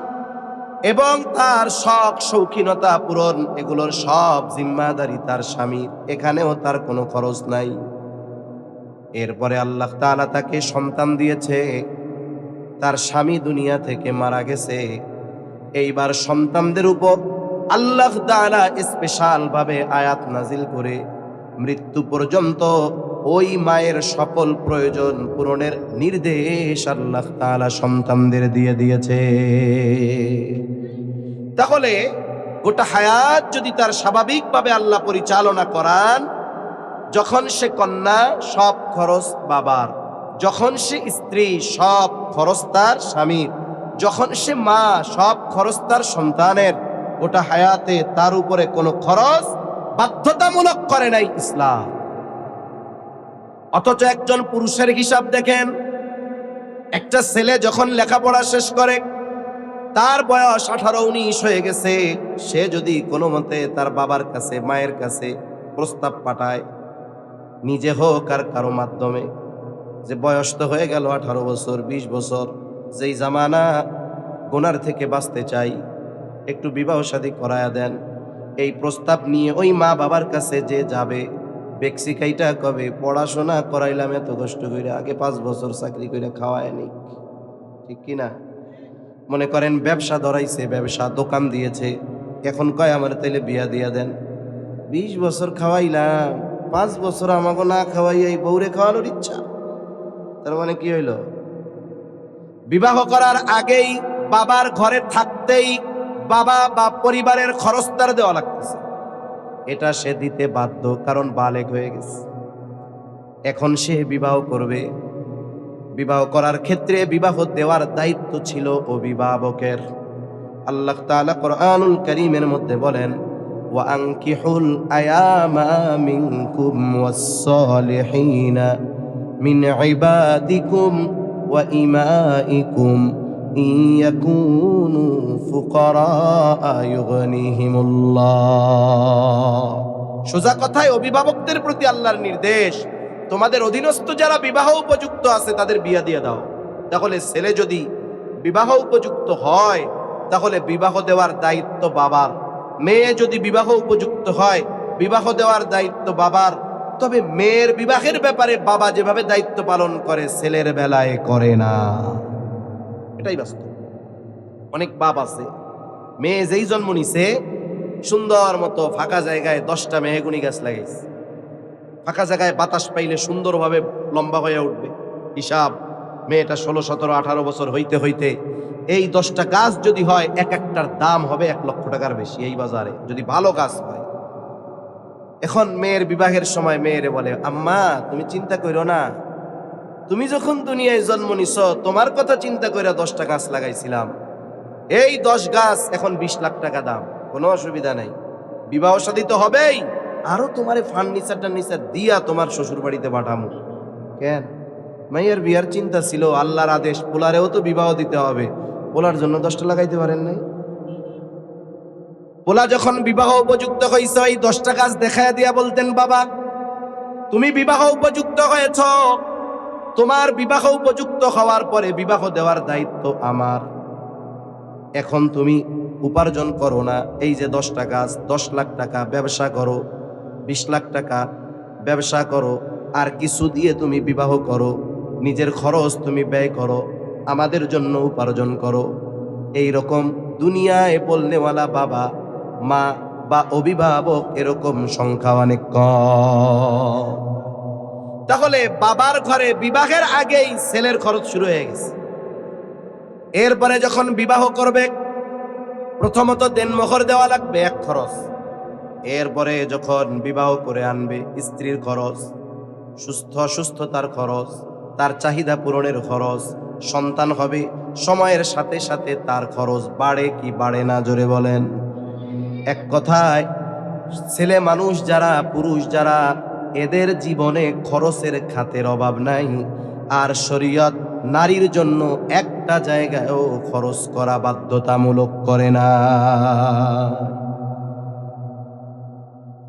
এবং তার শখ শৌখিনতা পূরণ, এগুলোর সব জিম্মাদারি তার স্বামীর। এখানেও তার কোনো খরচ নাই। এরপরে আল্লাহ তাআলা তাকে সন্তান দিয়েছে, তার স্বামী দুনিয়া থেকে মারা গেছে। এইবার সন্তানদের উপর আল্লাহ তাআলা স্পেশাল ভাবে আয়াত নাজিল করে মৃত্যু পর্যন্ত ওই মায়ের সকল প্রয়োজন পূরণের নির্দেশ আল্লাহ তাআলা সন্তানদের দিয়ে দিয়েছে। তাহলে গোটা হায়াত যদি তার স্বাভাবিকভাবে আল্লাহ পরিচালনা করান, যখন সে কন্যা সব খরচ বাবার, যখন সে স্ত্রী সব খরচ তার স্বামীর, যখন সে মা সব খরচ তার সন্তানের, গোটা হায়াতে তার উপরে কোনো খরচ বাধ্যতামূলক করে নাই ইসলাম। অথচ একজন পুরুষের হিসাব দেখেন, একটা ছেলে যখন লেখাপড়া শেষ করে, তার বয়স 18-19 হয়ে গেছে, সে যদি কোনো মতে তার বাবার কাছে মায়ের কাছে প্রস্তাব পাঠায়, নিজে হোক আর কারো মাধ্যমে, যে বয়স তো হয়ে গেল 18 বছর 20 বছর, যেই জামানা, গুনার থেকে বাঁচতে চাই, একটু বিবাহ শাদী করায়া দেন, এই প্রস্তাব নিয়ে ওই মা বাবার কাছে যে যাবে, বেক্সিকাইটা কবে পড়াশোনা করাইলাম এত কষ্ট করে, আগে 5 বছর চাকরি করে খাওয়ায়নি। ঠিক কিনা? মনে করেন ব্যবসা ধরাইছে, ব্যবসা দোকান দিয়েছে, এখন কয় আমার তাইলে বিয়া দিয়া দেন। 20 বছর খাওয়াইলাম, 5 বছর আমাকে না খাওয়াই এই বউরে খাওয়ানোর ইচ্ছা। তার মানে কি হইল? বিবাহ করার আগেই বাবার ঘরে থাকতেই বাবা বা পরিবারের খরচ তার দেওয়া লাগতেছে। এটা সে দিতে বাধ্য, কারণ বালেগ হয়ে গেছে। এখন সে বিবাহ করবে, বিবাহ করার ক্ষেত্রে বিবাহ দেওয়ার দায়িত্ব ছিল অভিভাবকের। আল্লাহ তাআলা কোরআনুল কারীমের মধ্যে বলেন, ওয়া আনকিহুল আয়ামা মিনকুম ওয়াস-সালিহিনা মিন ইবাদিকুম ওয়া ইমাইকুম ইন ইয়াকুনু ফুকারা ইউগনিহিমুল্লাহ। সোজা কথায় অভিভাবকদের প্রতি আল্লাহর নির্দেশ, তোমাদের অধীনস্থ যারা বিবাহ উপযুক্ত আছে তাদের বিয়া দিয়ে দাও। তাহলে ছেলে যদি বিবাহ উপযুক্ত হয়, তাহলে বিবাহ দেওয়ার দায়িত্ব বাবার। মেয়ে যদি বিবাহ উপযুক্ত হয়, বিবাহ দেওয়ার দায়িত্ব বাবার। তবে মেয়ের বিবাহের ব্যাপারে বাবা যেভাবে দায়িত্ব পালন করে, ছেলের বেলায় করে না। এটাই বাস্তব। অনেক বাপ আছে, মেয়ে যেই জন্ম নিছে, সুন্দর মতো ফাঁকা জায়গায় 10টা মেহগুনি গাছ লাগাইছে, ফাঁকা জায়গায় বাতাস পাইলে সুন্দরভাবে লম্বা হয়ে উঠবে। হিসাব, মেয়েটা 16, 17, 18 বছর হইতে হইতে এই 10টা গাছ যদি হয়, এক একটার দাম হবে 1 লক্ষ টাকার বেশি এই বাজারে, যদি ভালো গাছ হয়। এখন মেয়ের বিবাহের সময় মেয়েরে বলে, আম্মা তুমি চিন্তা করো না, তুমি যখন দুনিয়ায় জন্ম নিছো, তোমার কথা চিন্তা করে 10টা গাছ লাগাইছিলাম, এই 10 গাছ এখন 20 লাখ টাকা দাম, কোনো অসুবিধা নাই, বিবাহ শাদী তো হবেই, আরো তোমারে ফার্নিচার দিয়া তোমার শ্বশুর বাড়িতে পাঠামু। কেন? মাইয়ার বিয়ার চিন্তা ছিল, আল্লাহর আদেশ, পোলারেও তো বিবাহ দিতে হবে, পোলার জন্য 10টা লাগাইতে পারেন নাই? পোলা যখন বিবাহ উপযুক্ত হয়েছে, এই 10টা গাছ দেখায় দিয়া বলতেন, বাবা তুমি বিবাহ উপযুক্ত হয়েছ, তোমার বিবাহ উপযুক্ত হওয়ার পরে বিবাহ দেওয়ার দায়িত্ব আমার। এখন তুমি উপার্জন করো না, এই যে 10টা গাছ, 10 লাখ টাকা ব্যবসা করো, 20 লাখ টাকা ব্যবসা করো, আর কিছু দিয়ে তুমি বিবাহ করো, নিজের খরচ তুমি ব্যয় করো, আমাদের জন্য উপার্জন করো। এই রকম দুনিয়ায় বলনেওয়ালা বাবা মা বা অভিভাবক এরকম সংখ্যা অনেক কম। তাহলে বাবার ঘরে বিবাহের আগেই ছেলের খরচ শুরু হয়ে গেছে। এরপরে যখন বিবাহ করবে, প্রথমত দেনমোহর দেওয়া লাগবে, এক খরচ। এরপরে যখন বিবাহ করে আনবে, স্ত্রীর খরচ, সুস্থতার খরচ, তার চাহিদা পূরণের খরচ, সন্তান হবে, সময়ের সাথে সাথে তার খরচ বাড়ে কি বাড়ে না, জোরে বলেন। এক কথায় ছেলে মানুষ যারা, পুরুষ যারা, এদের জীবনে খরচের খাতের অভাব নাই। আর শরীয়ত নারীর জন্য একটা জায়গায়ও খরচ করা বাধ্যতামূলক করে না।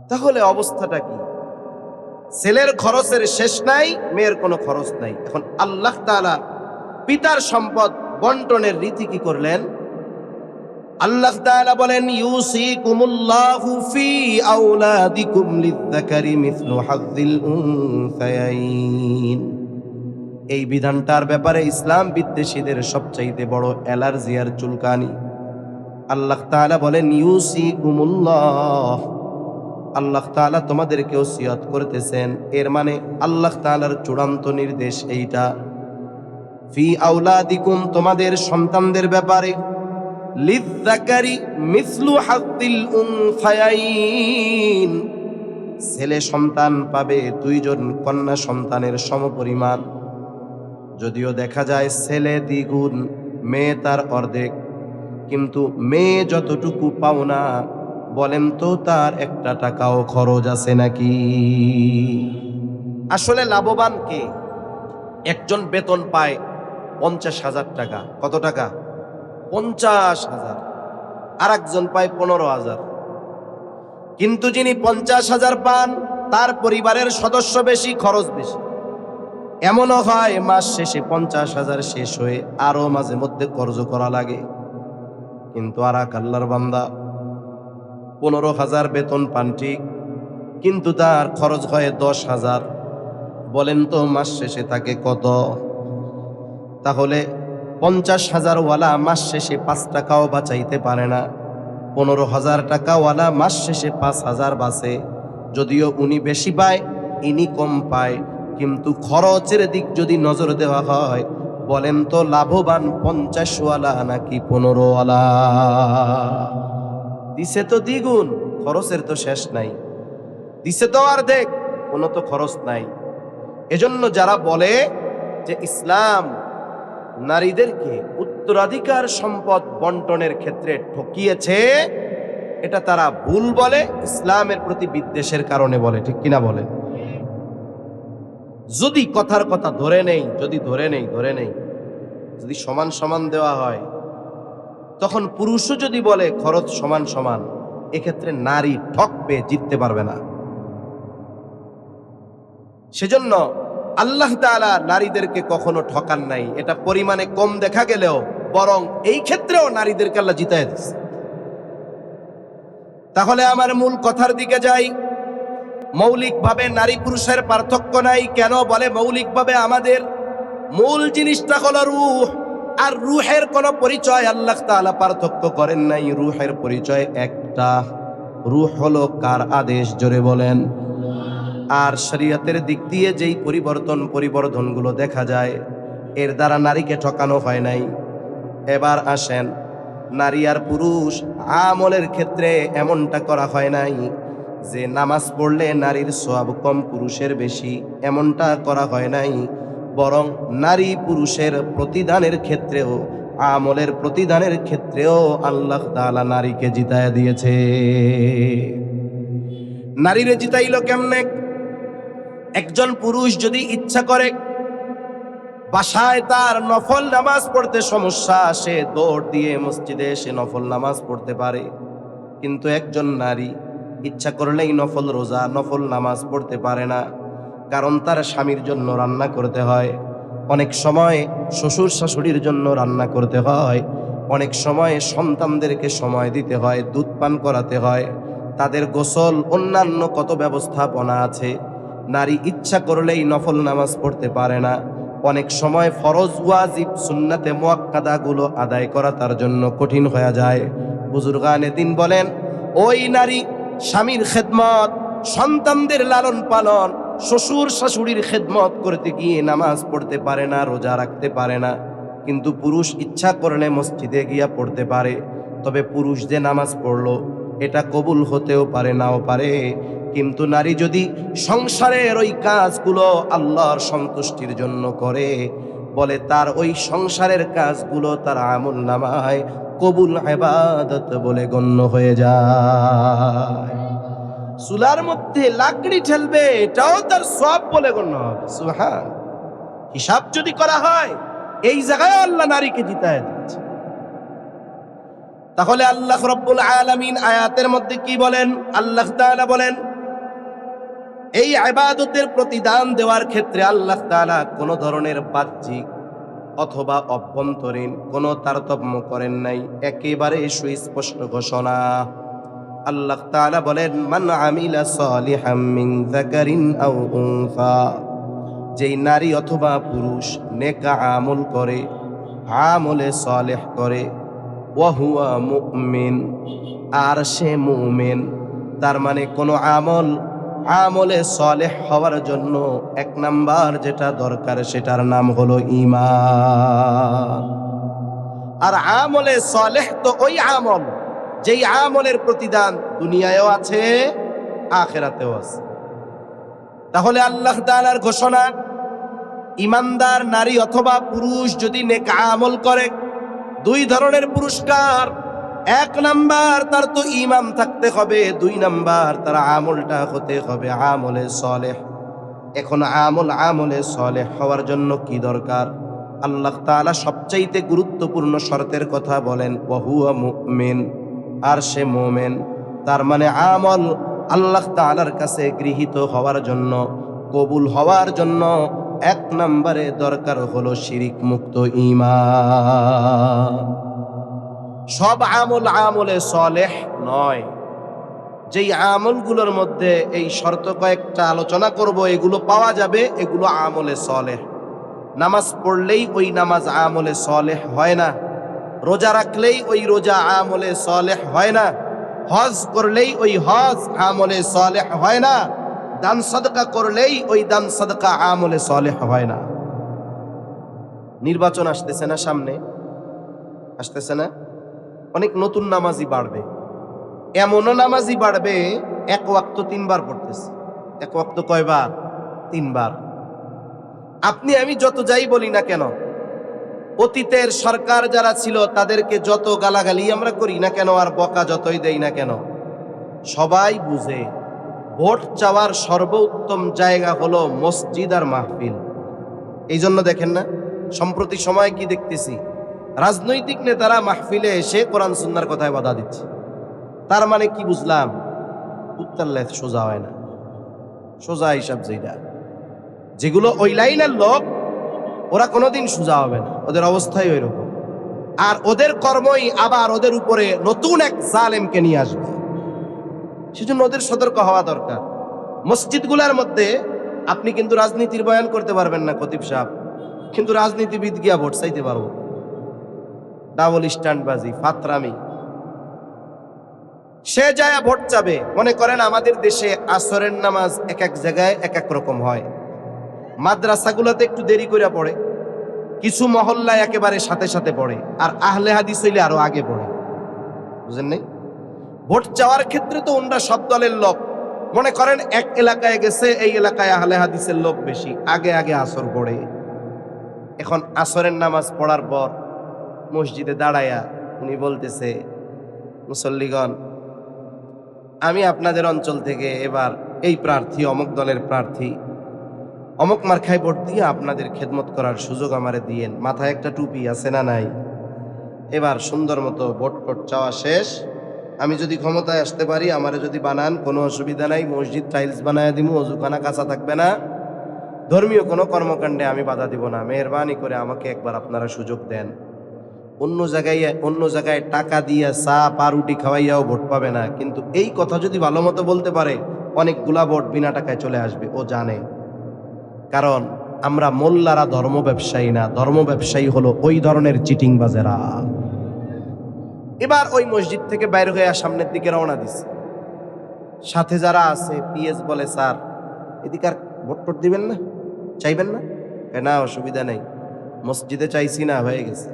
তাহলে অবস্থাটা কি? ছেলের খরচের শেষ নাই, মেয়ের কোনো খরচ নাই। এখন আল্লাহ তাআলা পিতার সম্পদ বন্টনের রীতি কি করলেন? আল্লাহ তাআলা বলেন, ইউসিকুমুল্লাহু ফি আওলাদিকুম লিযযাকারি মিসলু হাযযিল উনসায়াইন। এই বিধানটার ব্যাপারে ইসলাম বিদ্বেষীদের সবচাইতে বড় অ্যালার্জি আর চুলকানি। আল্লাহ তাআলা বলেন, ইউসিকুমুল্লাহ, আল্লাহ তাআলা তোমাদেরকে ওসিয়ত করতেছেন। এর মানে আল্লাহ তাআলার চূড়ান্ত নির্দেশ এইটা, ফি আওলাদিকুম, তোমাদের সন্তানদের ব্যাপারে, লিযযাকারি মিসলু হাযযিল উনসায়াইন, ছেলে সন্তান পাবে দুইজন কন্যা সন্তানের সমপরিমাণ। যদিও দেখা যায় ছেলে দ্বিগুণ, মেয়ে তার অর্ধেক, কিন্তু মেয়ে যতটুকু পাওনা, বলেন তো তার একটা টাকাও খরচ আছে নাকি? আসলে লাভবান কে? একজন বেতন পায় 50,000 টাকা। কত টাকা? 50,000। আর একজন পায় 15,000। কিন্তু যিনি 50,000 পান, তার পরিবারের সদস্য বেশি, খরচ বেশি। এমনও হয় মাস শেষে 50,000 শেষ হয়ে আরো মাঝে মধ্যে কর্জ করা লাগে। কিন্তু আর এক আল্লাহর বান্দা 15,000 বেতন পান ঠিক, কিন্তু তার খরচ হয় 10,000। বলেন তো মাস শেষে থাকে কত? তাহলে 50,000 ওয়ালা মাস শেষে 5 টাকাও বাঁচাইতে পারে না। 15,000 টাকাওয়ালা মাস শেষে 5,000 বাঁচে। যদিও উনি বেশি পায়, ইনি কম পায়, কিন্তু খরচের দিক যদি নজর দেওয়া হয়, বলেন তো লাভবান 50 ওয়ালা নাকি 15 ওয়ালা? দিছে তো দ্বিগুণ, খরচের তো শেষ নাই। দিছে তো অর্ধেক, কোনো তো খরচ নাই। এজন্য যারা বলে যে ইসলাম নারীদেরকে উত্তরাধিকার সম্পদ বন্টনের ক্ষেত্রে ঠকিয়েছে, এটা তারা ভুল বলে, ইসলামের প্রতি বিদ্বেষের কারণে বলে। ঠিক কিনা বলে? যদি কথার কথা ধরে নেই, যদি সমান সমান দেওয়া হয়, তখন পুরুষও যদি বলে খরচ সমান সমান, এক্ষেত্রে নারী ঠকবে, জিততে পারবে না। সেজন্য আল্লাহ তাআলা নারীদেরকে কখনো ঠকান নাই। এটা পরিমাণে কম দেখা গেলেও বরং এই ক্ষেত্রেও নারীদেরকে আল্লাহ জিতায় দিচ্ছে। তাহলে আমার মূল কথার দিকে যাই। মৌলিকভাবে নারী পুরুষের পার্থক্য নাই। কেন বলে মৌলিকভাবে? আমাদের মূল জিনিসটা হলো রূহ, আর রূহের কোনো পরিচয় আল্লাহ তাআলা পার্থক্য করেন নাই। রূহের পরিচয় একটা। রূহ হলো কার আদেশ? জোরে বলেন। আর শরীয়তের দিক দিয়ে যেই পরিবর্তনগুলো দেখা যায়, এর দ্বারা নারীকে ঠকানো হয় নাই। এবার আসেন, নারী আর পুরুষ আমলের ক্ষেত্রে এমনটা করা হয় নাই যে নামাজ পড়লে নারীর সওয়াব কম, পুরুষের বেশি, এমনটা করা হয় নাই। বরং নারী পুরুষের প্রতিদানের ক্ষেত্রেও, আমলের প্রতিদানের ক্ষেত্রেও আল্লাহ তাআলা নারীকে জিতায়া দিয়েছে। নারীরে জিতাইলো কেমনে? একজন পুরুষ যদি ইচ্ছা করে বাসায় তার নফল নামাজ পড়তে সমস্যা, সে দৌড় দিয়ে মসজিদে এসে নফল নামাজ পড়তে পারে। কিন্তু একজন নারী ইচ্ছা করলেই নফল রোজা, নফল নামাজ পড়তে পারে না। কারণ তার স্বামীর জন্য রান্না করতে হয়, অনেক সময় শ্বশুর শাশুড়ির জন্য রান্না করতে হয়, অনেক সময় সন্তানদেরকে সময় দিতে হয়, দুধ পান করাতে হয়, তাদের গোসল, অন্যান্য কত ব্যবস্থাপনা আছে। নারী ইচ্ছা করলেই নফল নামাজ পড়তে পারে না। অনেক সময় ফরজ, ওয়াজিব, সুন্নাতে মুআক্কাদাগুলো আদায় করা তার জন্য কঠিন হয়ে যায়। বুজুর্গানে দিন বলেন, ওই নারী স্বামীর খেদমত, সন্তানদের লালন পালন, শ্বশুর শাশুড়ির খেদমত করতে গিয়ে নামাজ পড়তে পারে না, রোজা রাখতে পারে না। কিন্তু পুরুষ ইচ্ছা করলে মসজিদে গিয়া পড়তে পারে। তবে পুরুষ যে নামাজ পড়লো, এটা কবুল হতেও পারে, নাও পারে। কিন্তু নারী যদি সংসারের ওই কাজগুলো আল্লাহর সন্তুষ্টির জন্য করে, বলে তার ওই সংসারের কাজগুলো তার আমল নামায় কবুল ইবাদত বলে গণ্য হয়ে যায়। চুলার মধ্যে লাকড়ি ঠেলবে, এটাও তার সওয়াব বলে গণ্য হবে। সুবহান। হিসাব যদি করা হয়, এই জায়গায় আল্লাহ নারীকে জিতায় দিয়েছে। তাহলে আল্লাহ রাব্বুল আলামিন আয়াতের মধ্যে কি বলেন? আল্লাহ তাআলা বলেন, এই ইবাদতের প্রতিদান দেওয়ার ক্ষেত্রে আল্লাহ তাআলা কোনো ধরনের বাহ্যিক অথবা অভ্যন্তরীণ কোনো তারতম্য করেন নাই, একেবারে সুস্পষ্ট ঘোষণা। আল্লাহ তাআলা বলেন, মান আমিলা সালিহাম মিন যাকারিন আও উনসা, যেই নারী অথবা পুরুষ নেকা আমল করে, আমলে সালেহ করে, ওয়া হুয়া মুমিন, আর সে মুমিন। তার মানে কোনো আমলে সালেহ হওয়ার জন্য এক নাম্বার যেটা দরকার সেটার নাম হলো ঈমান। আর আমলে সালেহ তো ওই আমল যেই আমলের প্রতিদান দুনিয়ায়ও আছে, আখিরাতেও আছে। তাহলে আল্লাহ তাআলার ঘোষণা, ঈমানদার নারী অথবা পুরুষ যদি নেক আমল করে, দুই ধরনের পুরস্কার। এক নাম্বার, তার তো ঈমান থাকতে হবে। দুই নাম্বার, তার আমলটা হতে হবে আমলে সালেহ। এখন আমলে সালেহ হওয়ার জন্য কি দরকার? আল্লাহ তাআলা সবচাইতে গুরুত্বপূর্ণ শর্তের কথা বলেন, ওয়া হুয়া মুমিন, আর সে মুমিন। তার মানে আমল আল্লাহ তাআলার কাছে গৃহীত হওয়ার জন্য, কবুল হওয়ার জন্য এক নম্বরে দরকার হলো শিরিক মুক্ত ঈমান। সব আমলে সালেহ নয়। যেই আমলগুলোর মধ্যে এই শর্ত কয়েকটা আলোচনা করব, এগুলো পাওয়া যাবে, এগুলো আমলে সালেহ। নামাজ পড়লেই ওই নামাজ আমলে সালেহ হয় না। রোজা রাখলেই ওই রোজা আমলে সালেহ হয় না। হজ করলেই ওই হজ আমলে সালেহ হয় না। দান সাদকা করলেই ওই দান সাদকা আমলে সালেহ হয় না। নির্বাচন আসতেছে না, সামনে আসতেছে না, অনেক নতুন নামাজি বাড়বে। এমনও নামাজি বাড়বে এক ওয়াক্ত 3 বার পড়তেছে। এক ওয়াক্ত কয়বার? 3 বার। আপনি আমি যত যাই বলি না কেন, অতীতের সরকার যারা ছিল তাদেরকে যত গালাগালি আমরা করি না কেন, আর বকা যতই দেই না কেন, সবাই বুঝে ভোট চাওয়ার সর্বোত্তম জায়গা হলো মসজিদ আর মাহফিল। এই জন্য দেখেন না, সম্প্রতি সময় কি দেখতেছি, রাজনৈতিক নেতারা মাহফিলে এসে কোরআন সুন্নাহর কথায় বাধা দিচ্ছে। তার মানে কি বুঝলাম? উত্তর লেখ সোজা হয় না। সোজা হিসাব যেগুলো ওই লাইনের লোক, ওরা কোনোদিন সোজা হবে না, ওদের অবস্থাই ওই রকম। আর ওদের কর্মই আবার ওদের উপরে নতুন এক জালেমকে নিয়ে আসবে। সেজন্য ওদের সতর্ক হওয়া দরকার। মসজিদগুলোর মধ্যে আপনি কিন্তু রাজনীতির বয়ান করতে পারবেন না খতিব সাহেব, কিন্তু রাজনীতিবিদ গিয়া ভোট চাইতে পারবো। ডাবল স্ট্যান্ডবাজি, ফাতরামি। সে যায় ভোট চাবে। মনে করেন আমাদের দেশে আসরের নামাজ এক এক জায়গায় এক এক রকম হয়। মাদ্রাসাগুলোতে একটু দেরি করে পড়ে, কিছু মহল্লায় একেবারে সাথে সাথে পড়ে, আর আহলে হাদিস হইলে আরো আগে পড়ে। বুঝেন নাই? ভোট চাওয়ার ক্ষেত্রে তো ওনরা সব দলের লোক। মনে করেন এক এলাকায় গেছে, এই এলাকায় আহলে হাদিসের লোক বেশি, আগে আগে আসর পড়ে। এখন আসরের নামাজ পড়ার পর মসজিদে দাঁড়ায়া উনি বলতেছে, মুসল্লিগণ, আমি আপনাদের অঞ্চল থেকে এবার এই প্রার্থী, অমুক দলের প্রার্থী, অমুক মার্কায় ভোট দিয়ে আপনাদের খেদমত করার সুযোগ আমারে দিয়েন। মাথায় একটা টুপি আছে না নাই? এবার সুন্দর মতো ভোট চাওয়া শেষ। আমি যদি ক্ষমতায় আসতে পারি, আমারে যদি বানান, কোনো অসুবিধা নাই, মসজিদ টাইলস বানায় দিব, অজুখানা কাঁচা থাকবে না, ধর্মীয় কোনো কর্মকাণ্ডে আমি বাধা দিব না, মেহরবানি করে আমাকে একবার আপনারা সুযোগ দেন। অন্য জায়গায় টাকা দিয়ে চা পাউরুটি খাওয়াইয়াও ভোট পাবে না, কিন্তু এই কথা যদি ভালো মতো বলতে পারে, অনেকগুলা ভোট বিনা টাকায় চলে আসবে। ও জানে, কারণ আমরা মোল্লারা ধর্ম ব্যবসায়ী না, ধর্ম ব্যবসায়ী হলো ওই ধরনের চিটিং বাজেরা। এবার ওই মসজিদ থেকে বাইরে হয়ে সামনের দিকে রওনা দিছে। সাথে যারা আছে পিএস বলে, স্যার এদিকে আর ভোট দিবেন না, চাইবেন না? না, অসুবিধা নেই, মসজিদে চাইছি না, হয়ে গেছে।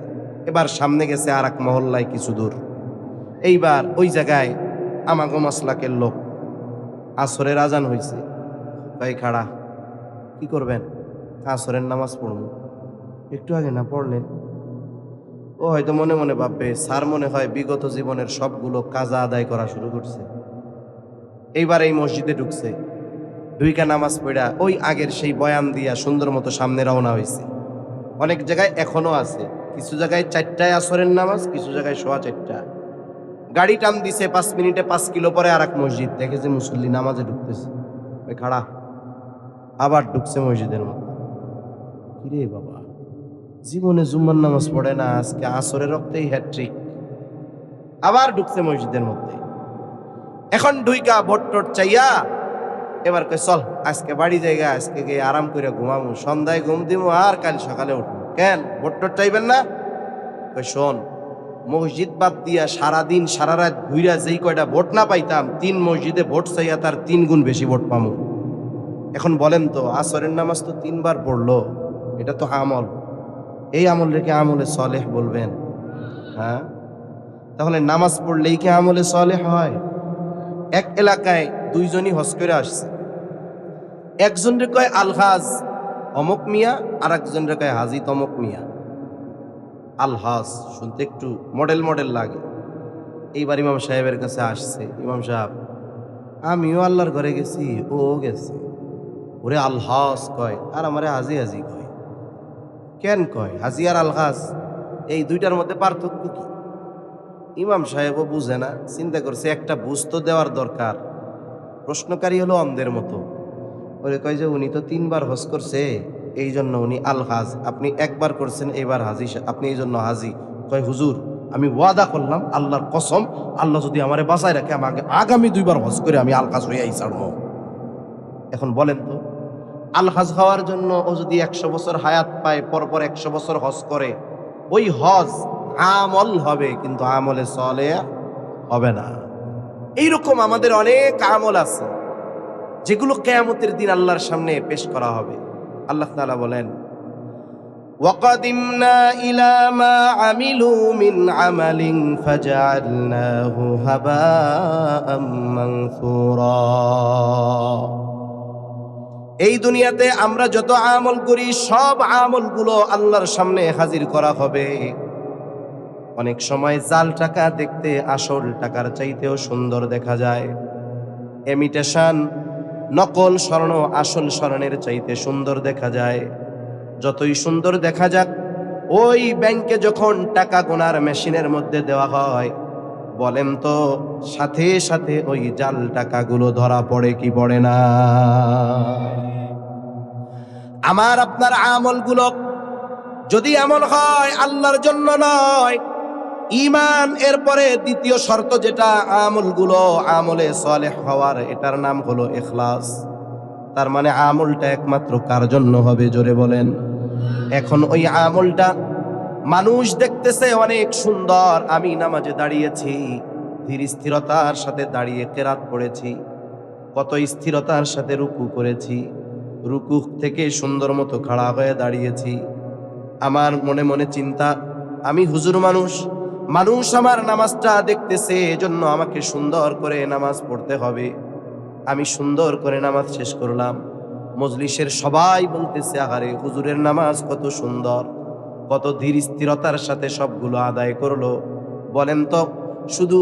এবার সামনে গেছে আর এক মহল্লায় কিছু দূর। এইবার ওই জায়গায় আমাগো মাসলাকের লোক। আসরের আজান হয়েছে, ভাই খাড়া, কি করবেন? আসরের নামাজ পড়ব। একটু আগে না পড়লেন? ও হয়তো মনে মনে ভাববে, স্যার মনে হয় বিগত জীবনের সবগুলো কাজা আদায় করা শুরু করছে, এইবার এই মসজিদে ঢুকছে, ঢুইকা নামাজ পড়া ওই আগের সেই বয়ান দিয়া সুন্দর মতো সামনে রওনা হয়েছে। অনেক জায়গায় এখনো আছে, কিছু জায়গায় 4টায় আসরের নামাজ, কিছু জায়গায় 4:15। গাড়ি টান দিছে 5 মিনিটে 5 কিলো পরে আর এক মসজিদ, দেখে যে মুসল্লি নামাজে ঢুকতেছে, ওই খাড়া আবার ঢুকছে মসজিদের মধ্যে। কিরে বাবা, জীবনে জুম্মার নামাজ পড়ে না, আজকে আসরের রক্তেই হ্যাট্রিক, আবার ঢুকছে মসজিদের মধ্যে। এখন ঢুইকা ভোট টোট চাইয়া এবার কই চল আজকে বাড়ি জায়গা, আজকে গিয়ে আরাম করে ঘুমাবো, সন্ধ্যায় ঘুম দিবো আর কাল সকালে উঠবো। কেন ভোট টোট চাইবেন না? কই শোন, মসজিদ বাদ দিয়া সারাদিন সারা রাত ঘুইরা যেই কয়টা ভোট না পাইতাম, 3 মসজিদে ভোট চাইয়া তার 3 গুণ বেশি ভোট পামু। এখন বলেন তো, আসরের নামাজ তো 3 বার পড়লো, এটা তো আমল, এই আমল রেখে আমলে সলেহ বলবেন? হ্যাঁ, তাহলে নামাজ পড়লেই কি আমলে সলেহ হয়? এক এলাকায় 2 জনই হজ করে আসছে, একজনের কয় আলহাজ অমক মিয়া, আর একজনের কয় হাজি তমক মিয়া। আলহাজ শুনতে একটু মডেল মডেল লাগে। এইবার ইমাম সাহেবের কাছে আসছে, ইমাম সাহেব, আমিও আল্লাহর ঘরে গেছি, ও গেছে, ওরে আলহাজ কয় আর আমারে হাজি হাজি কয়। কেন কয় হাজি আর আলহাজ, এই দুইটার মধ্যে পার্থক্য কি? ইমাম সাহেবও বুঝে না, চিন্তা করছে একটা বুঝ তো দেওয়ার দরকার। প্রশ্নকারী হলো অন্ধের মতো, ওরে কয় যে উনি তো 3 বার হজ করছে, এই জন্য উনি আলহাজ, আপনি একবার করছেন এবার হাজি, আপনি এই জন্য হাজি। কয় হুজুর, আমি ওয়াদা করলাম আল্লাহর কসম, আল্লাহ যদি আমারে বাঁচায় রাখে, আমাকে আগামী 2 বার হজ করে আমি আলহাজ হইয়াই ছাড়বো। এখন বলেন তো, আলহাজ হওয়ার জন্য ও যদি 100 বছর হায়াত পায়, পরপর 100 বছর হজ করে, ওই হজ আমল হবে কিন্তু আমলে সলেহ হবে না। এইরকম আমাদের অনেক আমল আছে যেগুলো কিয়ামতের দিন আল্লাহর সামনে পেশ করা হবে। আল্লাহ তাআলা বলেন, ওয়াকাদিমনা ইলা মা আমিলু মিন আমালিন ফাজআলনাহু হাবাআম মানসুরা। এই দুনিয়াতে আমরা যত আমল করি, সব আমলগুলো আল্লাহর সামনে হাজির করা হবে। অনেক সময় জাল টাকা দেখতে আসল টাকার চাইতেও সুন্দর দেখা যায়। ইমিটেশন, নকল স্বর্ণ আসল স্বর্ণের চাইতে সুন্দর দেখা যায়। যতই সুন্দর দেখা যাক, ওই ব্যাংকে যখন টাকা গোনার মেশিনের মধ্যে দেওয়া হয়, বলেন তো সাথে সাথে ওই জাল টাকাগুলো ধরা পড়ে কি পড়ে না? আমার আপনার আমলগুলো যদি আমল হয় আল্লাহর জন্য নয়, ঈমান, এরপরে দ্বিতীয় শর্ত যেটা আমলগুলো আমলে সলেহ হওয়ার, এটার নাম হলো ইখলাস। তার মানে আমলটা একমাত্র কার জন্য হবে? জোরে বলেন। এখন ওই আমলটা মানুষ দেখতেছে অনেক সুন্দর, আমি নামাজে দাঁড়িয়েছি, ধীর স্থিরতার সাথে দাঁড়িয়ে কেরাত পড়েছি, কত স্থিরতার সাথে রুকু করেছি, রুকু থেকে সুন্দর মতো খাড়া হয়ে দাঁড়িয়েছি। আমার মনে মনে চিন্তা, আমি হুজুর মানুষ, মানুষ আমার নামাজটা দেখতেছে, এজন্য আমাকে সুন্দর করে নামাজ পড়তে হবে। আমি সুন্দর করে নামাজ শেষ করলাম, মজলিসের সবাই বলতেছে, আহারে হুজুরের নামাজ কত সুন্দর, কত ধীর স্থিরতার সাথে সবগুলো আদায় করলো। বলেন তো, শুধু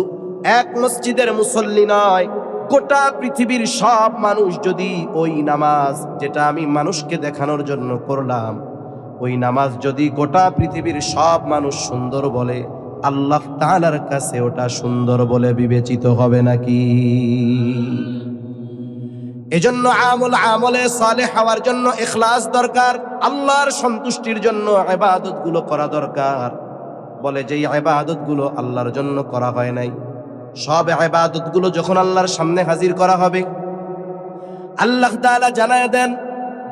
এক মসজিদের মুসল্লি নয়, গোটা পৃথিবীর সব মানুষ যদি ওই নামাজ, যেটা আমি মানুষকে দেখানোর জন্য করলাম, ওই নামাজ যদি গোটা পৃথিবীর সব মানুষ সুন্দর বলে, আল্লাহ তাআলার কাছে ওটা সুন্দর বলে বিবেচিত হবে নাকি? এজন্য আমলে সালেহ হওয়ার জন্য ইখলাস দরকার, আল্লাহর সন্তুষ্টির জন্য ইবাদতগুলো করা দরকার। বলে যে ইবাদতগুলো আল্লাহর জন্য করা হয় নাই, সব ইবাদতগুলো যখন আল্লাহর সামনে হাজির করা হবে, আল্লাহ তাআলা জানায় দেন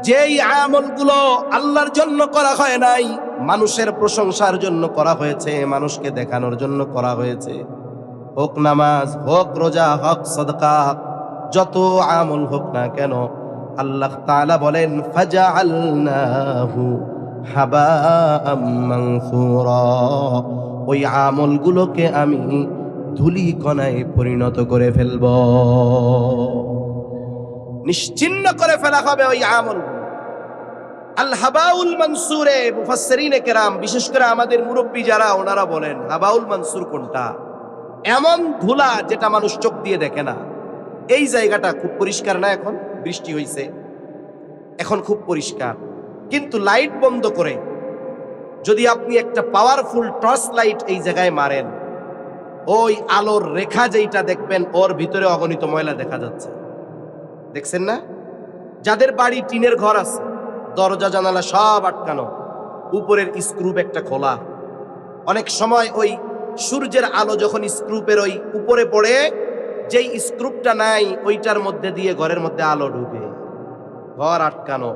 যেই আমলগুলো আল্লাহর জন্য করা হয় নাই, মানুষের প্রশংসার জন্য করা হয়েছে, মানুষকে দেখানোর জন্য করা হয়েছে, হোক নামাজ, হোক রোজা, হোক সাদকা, যত আমল হোক না কেন, আল্লাহ তাআলা বলেন ফাজআলনাহু হাবাআম মানসুরা, ওই আমলগুলোকে আমি ধুলি কণায় পরিণত করে ফেলব, নিশ্চিহ্ন করে ফেলা হবে ওই আমল। আল হাবাউল মানসুরে মুফাসসিরিনে কেরাম, বিশেষ করে আমাদের মুরব্বী যারা, ওনারা বলেন হাবাউল মানসুর কোনটা? এমন ধুলা যেটা মানুষ চোখ দিয়ে দেখে না। এই জায়গাটা খুব পরিষ্কার না, এখন বৃষ্টি হয়েছে, এখন খুব পরিষ্কার, কিন্তু লাইট বন্ধ করে যদি আপনি একটা পাওয়ারফুল টর্চ লাইট এই জায়গায় মারেন, ওই আলোর রেখা যেইটা দেখবেন, ওর ভিতরে অগণিত ময়লা দেখা যাচ্ছে। দেখছেন না? যাদের বাড়ি টিনের ঘর আছে, দরজা জানালা সব আটকানো, উপরের স্ক্রুপ একটা খোলা, অনেক সময় ওই সূর্যের আলো যখন স্ক্রুপের ওই উপরে পড়ে, যেই স্ক্রুপটা নাই ওইটার মধ্যে দিয়ে ঘরের মধ্যে আলো ঢুকে, ঘর আটকানো,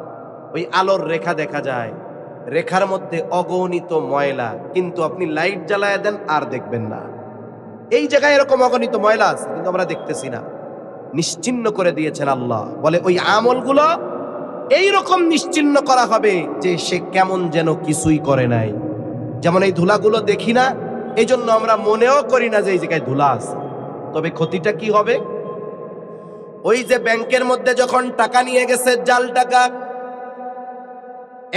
ওই আলোর রেখা দেখা যায়, রেখার মধ্যে অগণিত ময়লা, কিন্তু আপনি লাইট জ্বালায় দেন আর দেখবেন না। এই জায়গায় এরকম অগণিত ময়লা আছে, কিন্তু আমরা দেখতেছি না। নিশ্চিহ্ন করে দিয়েছেন আল্লাহ। বলে ওই আমলগুলো এইরকম নিশ্চিহ্ন করা হবে যে সে কেমন যেন কিছুই করে নাই। যেমন এই ধুলাগুলো দেখি না, এই জন্য আমরা মনেও করি না যে এই জায়গায় ধুলা আছে। তবে ক্ষতিটা কি হবে? ওই যে ব্যাংকের মধ্যে যখন টাকা নিয়ে গেছে, জাল টাকা,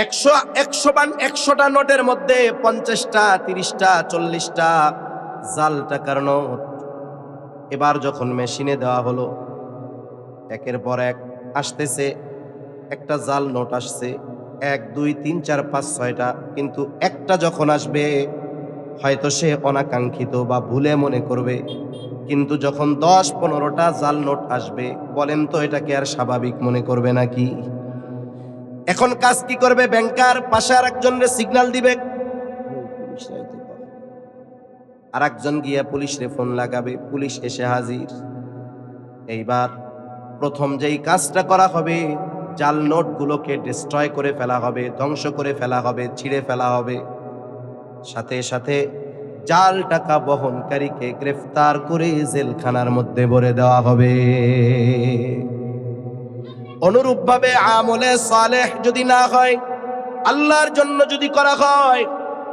100টা নোটের মধ্যে 50টা, 30টা, 40টা জাল টাকার নোট। এবার যখন মেশিনে দেওয়া হলো, একের পর এক আসতেছে, একটা জাল নোট আসছে, 1, 2, 3, 4, 5, 6টা, কিন্তু একটা যখন আসবে হয়তো সে অনাকাঙ্ক্ষিত বা ভুলে মনে করবে, কিন্তু যখন 10-15টা জাল নোট আসবে, বলেন তো এটাকে আর স্বাভাবিক মনে করবে নাকি? এখন কাজ কি করবে? ব্যাংকার পাশে আর একজনের সিগন্যাল দিবে, আর একজন গিয়া পুলিশে ফোন লাগাবে, পুলিশ এসে হাজির। এইবার প্রথম যেই কাজটা করা হবে, জাল নোটগুলোকে ডিস্ট্রয় করে ফেলা হবে, ধ্বংস করে ফেলা হবে, ছিঁড়ে ফেলা হবে। সাথে সাথে জাল টাকা বহনকারীকে গ্রেফতার করে জেলখানার মধ্যে ভরে দেওয়া হবে। অনুরূপভাবে আমলে সালেহ যদি না হয়, আল্লাহর জন্য যদি করা হয়,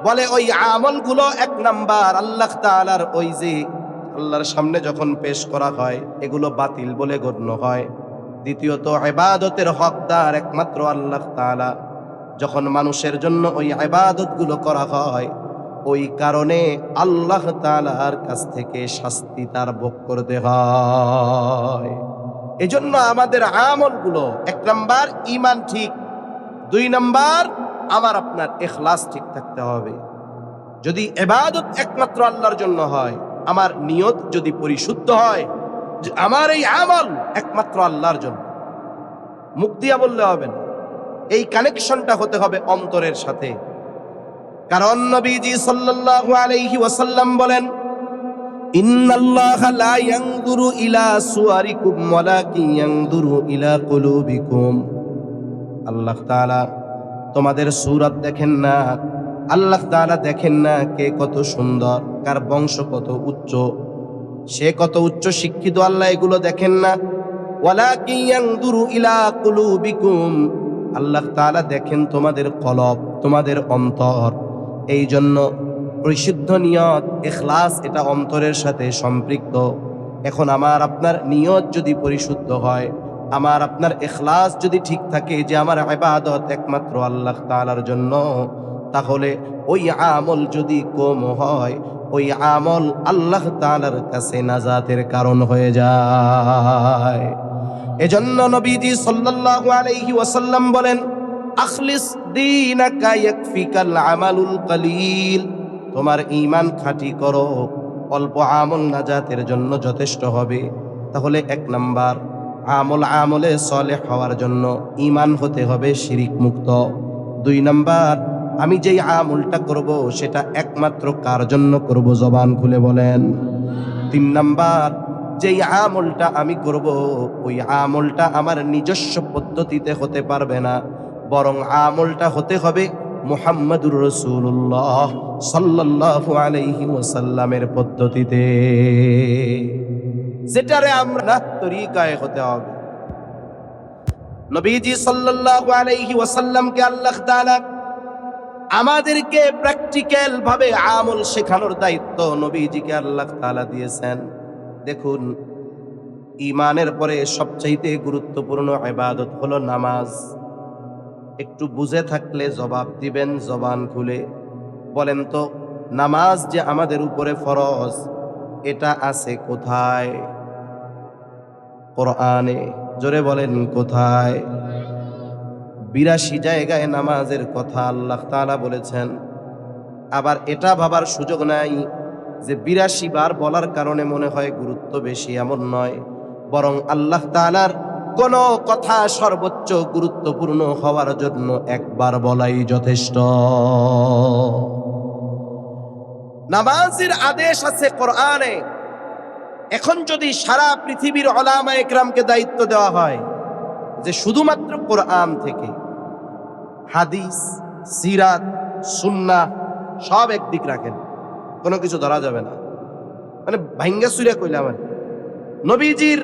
বলে ওই আমলগুলো 1 নাম্বার আল্লাহ তাআলার ওই যে আল্লাহর সামনে যখন পেশ করা হয়, এগুলো বাতিল বলে গণ্য হয়। দ্বিতীয়ত, ইবাদতের হকদার একমাত্র আল্লাহ তাআলা। যখন মানুষের জন্য ওই ইবাদতগুলো করা হয়, ওই কারণে আল্লাহ তাআলার কাছ থেকে শাস্তি তার ভোগ করতে হয়। এজন্য আমাদের আমলগুলো 1 নাম্বার ঈমান ঠিক, 2 নাম্বার আমার আপনার ইখলাস ঠিক থাকতে হবে। যদি ইবাদত একমাত্র আল্লাহর জন্য হয়, আমার নিয়ত যদি পরিশুদ্ধ হয় যে আমার এই আমল একমাত্র আল্লাহর জন্য, মুখ দিয়া বললে হবে না, এই কানেকশনটা হতে হবে অন্তরের সাথে। কারণ নবীজি সাল্লাল্লাহু আলাইহি ওয়াসাল্লাম বলেন, ইন্নাল্লাহা লা ইয়ানজুরু ইলা সুওয়ারিকুম ওয়ালাকিন ইয়ানজুরু ইলা কুলুবিকুম। আল্লাহ তাআলা তোমাদের সূরত দেখেন না, আল্লাহ তাআলা দেখেন না কে কত সুন্দর, কার বংশ কত উচ্চ, সে কত উচ্চ শিক্ষিত, আল্লাহ এগুলো দেখেন না। ওয়ালাকিন ইয়ানজুরু ইলা কুলুবিকুম, আল্লাহ তাআলা দেখেন তোমাদের কলব, তোমাদের অন্তর। এই জন্য পরিশুদ্ধ নিয়ত, ইখলাস, এটা অন্তরের সাথে সম্পৃক্ত। এখন আমার আপনার নিয়ত যদি পরিশুদ্ধ হয়, আমার আপনার ইখলাস যদি ঠিক থাকে যে আমার ইবাদত একমাত্র আল্লাহ তাআলার জন্য, তাহলে ওই আমল যদি কম হয়, ওই আমল আল্লাহ তাআলার কাছে নাজাতের কারণ হয়ে যায়। এজন্য নবীজি সাল্লাল্লাহু আলাইহি ওয়াসাল্লাম বলেন, আখলিস দীনাকা ইয়াকফিকাল আমালুল কলিল। তোমার ঈমান খাঁটি করো, অল্প আমল নাজাতের জন্য যথেষ্ট হবে। তাহলে 1 নাম্বার আমলে সালেহ হওয়ার জন্য ঈমান হতে হবে শিরিক মুক্ত। 2 নাম্বার, আমি যেই আমলটা করব সেটা একমাত্র কার জন্য করব, জবান খুলে বলেন। 3 নাম্বার, যেই আমলটা আমি করব ওই আমলটা আমার নিজস্ব পদ্ধতিতে হতে পারবে না, বরং আমলটা হতে হবে মুহাম্মাদুর রাসূলুল্লাহ সাল্লাল্লাহু আলাইহি ওয়াসাল্লামের পদ্ধতিতে, যেটারে আমরা তরিকায় হতে হবে। নবীজি সাল্লাল্লাহু আলাইহি ওয়াসাল্লামকে আল্লাহ তাআলা আমাদেরকে প্র্যাকটিক্যাল ভাবে আমল শেখানোর দায়িত্ব নবীজিকে আল্লাহ তাআলা দিয়েছেন। দেখুন, ঈমানের পরে সবচাইতে গুরুত্বপূর্ণ ইবাদত হলো নামাজ। একটু বুঝে থাকলে জবাব দিবেন জবান খুলে। বলেন তো, নামাজ যে আমাদের উপরে ফরজ, এটা আছে কোথায়? কোরআনে। জোরে বলেন কোথায়? 82 জায়গায় নামাজের কথা আল্লাহ তাআলা বলেছেন। আবার এটা ভাবার সুযোগ নাই যে 82 বার বলার কারণে মনে হয় গুরুত্ব বেশি, এমন নয়। বরং আল্লাহ তাআলার কোন কথা সর্বোচ্চ গুরুত্বপূর্ণ হওয়ার জন্য একবার বলাই যথেষ্ট। নামাজের আদেশ আছে কোরআনে। এখন যদি সারা পৃথিবীর উলামায়ে কেরামকে দায়িত্ব দেওয়া হয় যে শুধুমাত্র কোরআন থেকে হাদিস, সিরাত, সুন্নাহ সব একদিক রাখেন, কোনো কিছু ধরা যাবে না, মানে ভাঙ্গা চুরা কইলাম আর নবীজির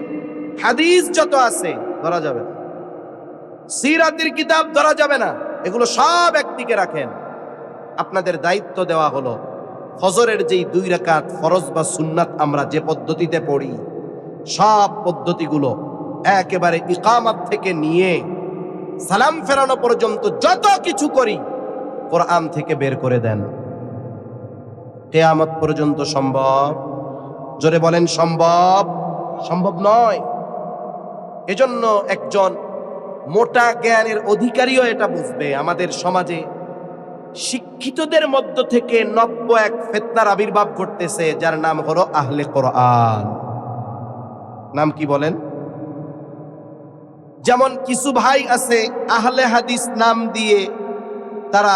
হাদিস যত আছে ধরা যাবে না, সিরাতের কিতাব ধরা যাবে না, এগুলো সব একদিকে রাখেন। আপনাদের দায়িত্ব দেওয়া হলো ফজরের যেই 2 রাকাত ফরজ বা সুন্নাত আমরা যে পদ্ধতিতে পড়ি, সব পদ্ধতিগুলো একেবারে ইকামত থেকে নিয়ে সালাম ফেরানো পর্যন্ত যত কিছু করি কোরআন থেকে বের করে দেন। কিয়ামত পর্যন্ত সম্ভব? জোরে বলেন সম্ভব? সম্ভব নয়। এজন্য একজন মোটা জ্ঞানের অধিকারীও এটা বুঝবে। আমাদের সমাজে শিক্ষিতদের মধ্য থেকে নব্য এক ফিতনার আবির্ভাব ঘটতেছে, যার নাম হলো আহলে কোরআন। নাম কি বলেন? যেমন কিছু ভাই আছে আহলে হাদিস নাম দিয়ে তারা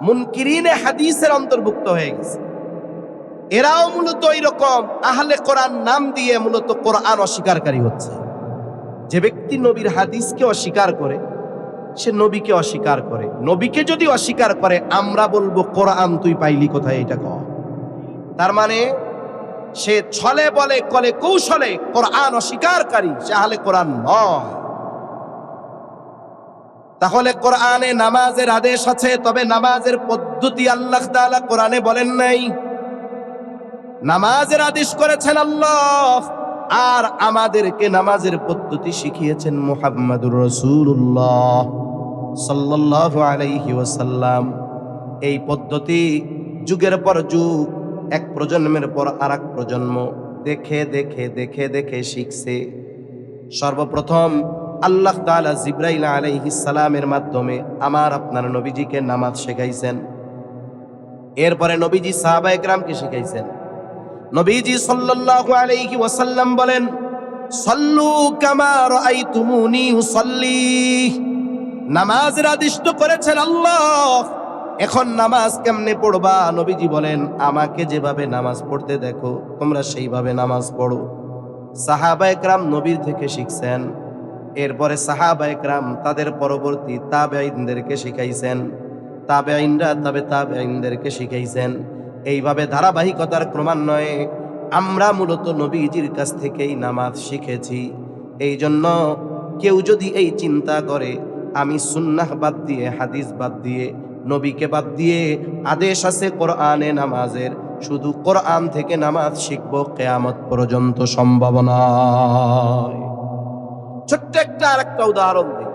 মুনকিরিনে হাদিসের অন্তর্ভুক্ত হয়ে গেছে। এরাও মূলত এরকম আহলে কোরআন নাম দিয়ে মূলত কোরআন অস্বীকারী হচ্ছে। যে ব্যক্তি নবীর হাদিসকে অস্বীকার করে সে নবীকে অস্বীকার করে। নবীকে যদি অস্বীকার করে আমরা বলবো কোরআন তুই পাইলি কোথায়, এটা কও। তার মানে সে ছলে বলে কলে কৌশলে কোরআন অস্বীকারী, সে আহলে কোরআন নয়। তাহলে কোরআনে নামাজের আদেশ আছে, তবে নামাজের পদ্ধতি আল্লাহ তাআলা কোরআনে বলেন নাই। নামাজের আদেশ করেছেন আল্লাহ, আর আমাদেরকে নামাজের পদ্ধতি শিখিয়েছেন মুহাম্মাদুর রাসূলুল্লাহ সাল্লাল্লাহু আলাইহি ওয়াসাল্লাম। এই পদ্ধতি যুগের পর যুগ, এক প্রজন্মের পর আরেক প্রজন্ম দেখে দেখে দেখে দেখে শিখছে। সর্বপ্রথম আল্লাহ তাআলা জিবরাইল আলাইহিস সালামের মাধ্যমে আমার আপনার নবীজিকে নামাজ শেখাইছেন। এরপরে নবীজি সাহাবায়ে কেরামকে শিখাইছেন। নবীজি সাল্লাল্লাহু আলাইহি ওয়াসাল্লাম বলেন, সাল্লু কামা রাআইতুমুনি উসাল্লি। নামাজের আদেশ তো করেছেন আল্লাহ, এখন নামাজ কেমনে পড়বা? নবীজি বলেন, আমাকে যেভাবে নামাজ পড়তে দেখো তোমরা সেইভাবে নামাজ পড়ো। সাহাবায়ে কেরাম নবীর থেকে শিখছেন। এরপরে সাহাবায়ে কেরাম তাদের পরবর্তী তাবেঈনদেরকে শিখাইছেন, তাবেঈনরা তাবেঈনদেরকে শিখাইছেন। এইভাবে ধারাবাহিকতার ক্রমান্বয়ে আমরা মূলত নবীজির কাছ থেকেই নামাজ শিখেছি। এই জন্য কেউ যদি এই চিন্তা করে আমি সুন্নাহ বাদ দিয়ে, হাদিস বাদ দিয়ে, নবীকে বাদ দিয়ে আদেশ আছে কোরআনে নামাজের, শুধু কোরআন থেকে নামাজ শিখবো, কিয়ামত পর্যন্ত সম্ভব নয়। ছোট্ট একটা আরেকটা উদাহরণ দিই।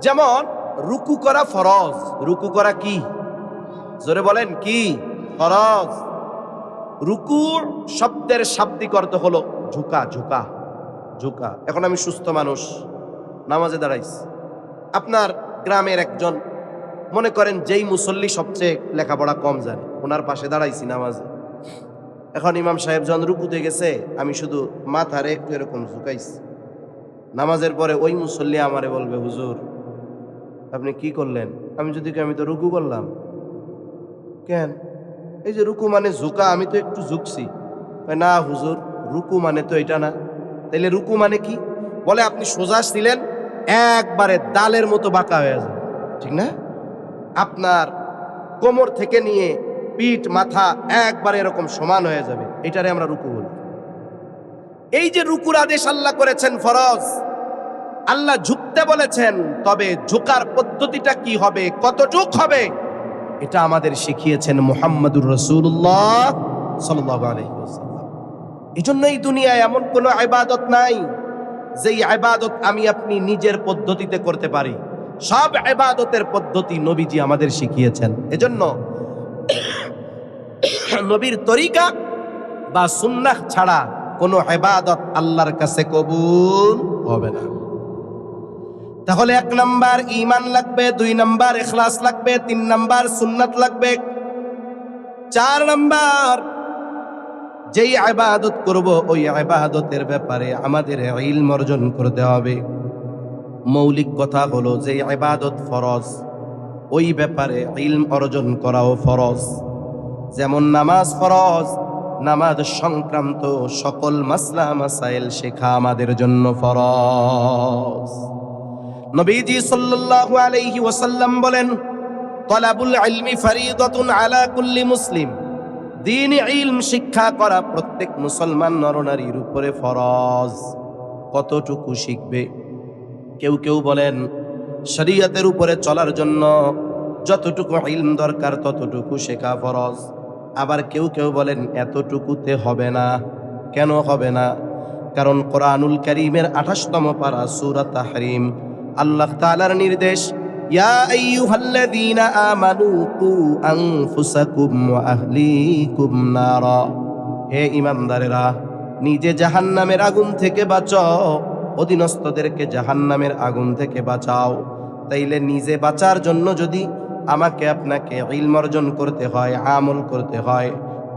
যেমন রুকু করা ফরজ। রুকু করা কি? জোরে বলেন কি? ফরজ। রুকুর শব্দের শাব্দিক অর্থ হলো ঝুঁকা, ঝুঁকা, ঝুঁকা। এখন আমি সুস্থ মানুষ, নামাজে দাঁড়াইছি। আপনার গ্রামের একজন, মনে করেন যেই মুসল্লি সবচেয়ে লেখাপড়া কম জানে, ওনার পাশে দাঁড়াইছি নামাজে। এখন ইমাম সাহেব যখন রুকুতে গেছে, আমি শুধু মাথারে একটু এরকম ঝুঁকাইছি। নামাজের পরে ওই মুসল্লি আমারে বলবে, হুজুর আপনি কি করলেন? আমি যদি আমি তো রুকু করলাম। কেন? এই যে রুকু মানে ঝুঁকা, আমি তো একটু ঝুঁকছি। না হুজুর, রুকু মানে তো এটা না। তাইলে রুকু মানে কি? বলে আপনি সোজা ছিলেন, একবারে ডালের মতো বাঁকা হয়ে যাবে, ঠিক না? আপনার কোমর থেকে নিয়ে পিঠ মাথা একবারে এরকম সমান হয়ে যাবে, এটারে আমরা রুকু বলি। এই যে রুকুর আদেশ আল্লাহ করেছেন ফরজ, আল্লাহ ঝুঁকতে বলেছেন, তবে ঝুঁকার পদ্ধতিটা কি হবে, কতটুক হবে, এটা আমাদের শিখিয়েছেন মুহাম্মদুর রাসূলুল্লাহ সাল্লাল্লাহু আলাইহি ওয়াসাল্লাম। এজন্য এই দুনিয়ায় এমন কোনো ইবাদত নাই যেই ইবাদত আমি আপনি নিজের পদ্ধতিতে করতে পারি। সব ইবাদতের পদ্ধতি নবীজি আমাদের শিখিয়েছেন। এজন্য নবীর তরিকা বা সুন্নাহ ছাড়া কোনো ইবাদত আল্লাহর কাছে কবুল হবে না। তাহলে 1 নাম্বার ঈমান লাগবে, 2 নাম্বার ইখলাস লাগবে, 3 নাম্বার সুন্নাত লাগবে, 4 নাম্বার যেই ইবাদত করব ওই ইবাদতের ব্যাপারে আমাদের ইলম অর্জন করতে হবে। মৌলিক কথা হলো যে ইবাদত ফরজ, ওই ব্যাপারে ইলম অর্জন করাও ফরজ। যেমন নামাজ ফরজ, নামাজ সংক্রান্ত সকল মাসলা মাসাইল শেখা আমাদের জন্য ফরজ। নবীজি সাল্লাল্লাহু আলাইহি ওয়াসাল্লাম বলেন, তলাবুল ইলমি ফরিদাতুন আলা কুল্লি মুসলিম। দ্বীন ইলম শিক্ষা করা প্রত্যেক মুসলমান নরনারীর উপরে ফরজ। কতটুকু শিখবে? কেউ কেউ বলেন শরীয়তের উপরে চলার জন্য যতটুকু ইলম দরকার ততটুকু শেখা ফরজ। আবার কেউ কেউ বলেন এতটুকুতে হবে না। কেন হবে না? কারণ কোরআনুল কারীমের 28তম পারা সূরা তাহরিম, আল্লাহ তাআলার নির্দেশ, ইয়া আইয়ুহাল্লাযীনা আমানু কু আনফুসাকুম ওয়া আহলিকুম নারা। হে ঈমানদারেরা, নিজে জাহান্নামের আগুন থেকে বাঁচাও, অধীনস্থদেরকে জাহান্নামের আগুন থেকে বাঁচাও। তাইলে নিজে বাঁচার জন্য যদি আমাকে আপনাকে ইলম অর্জন করতে হয়, আমল করতে হয়,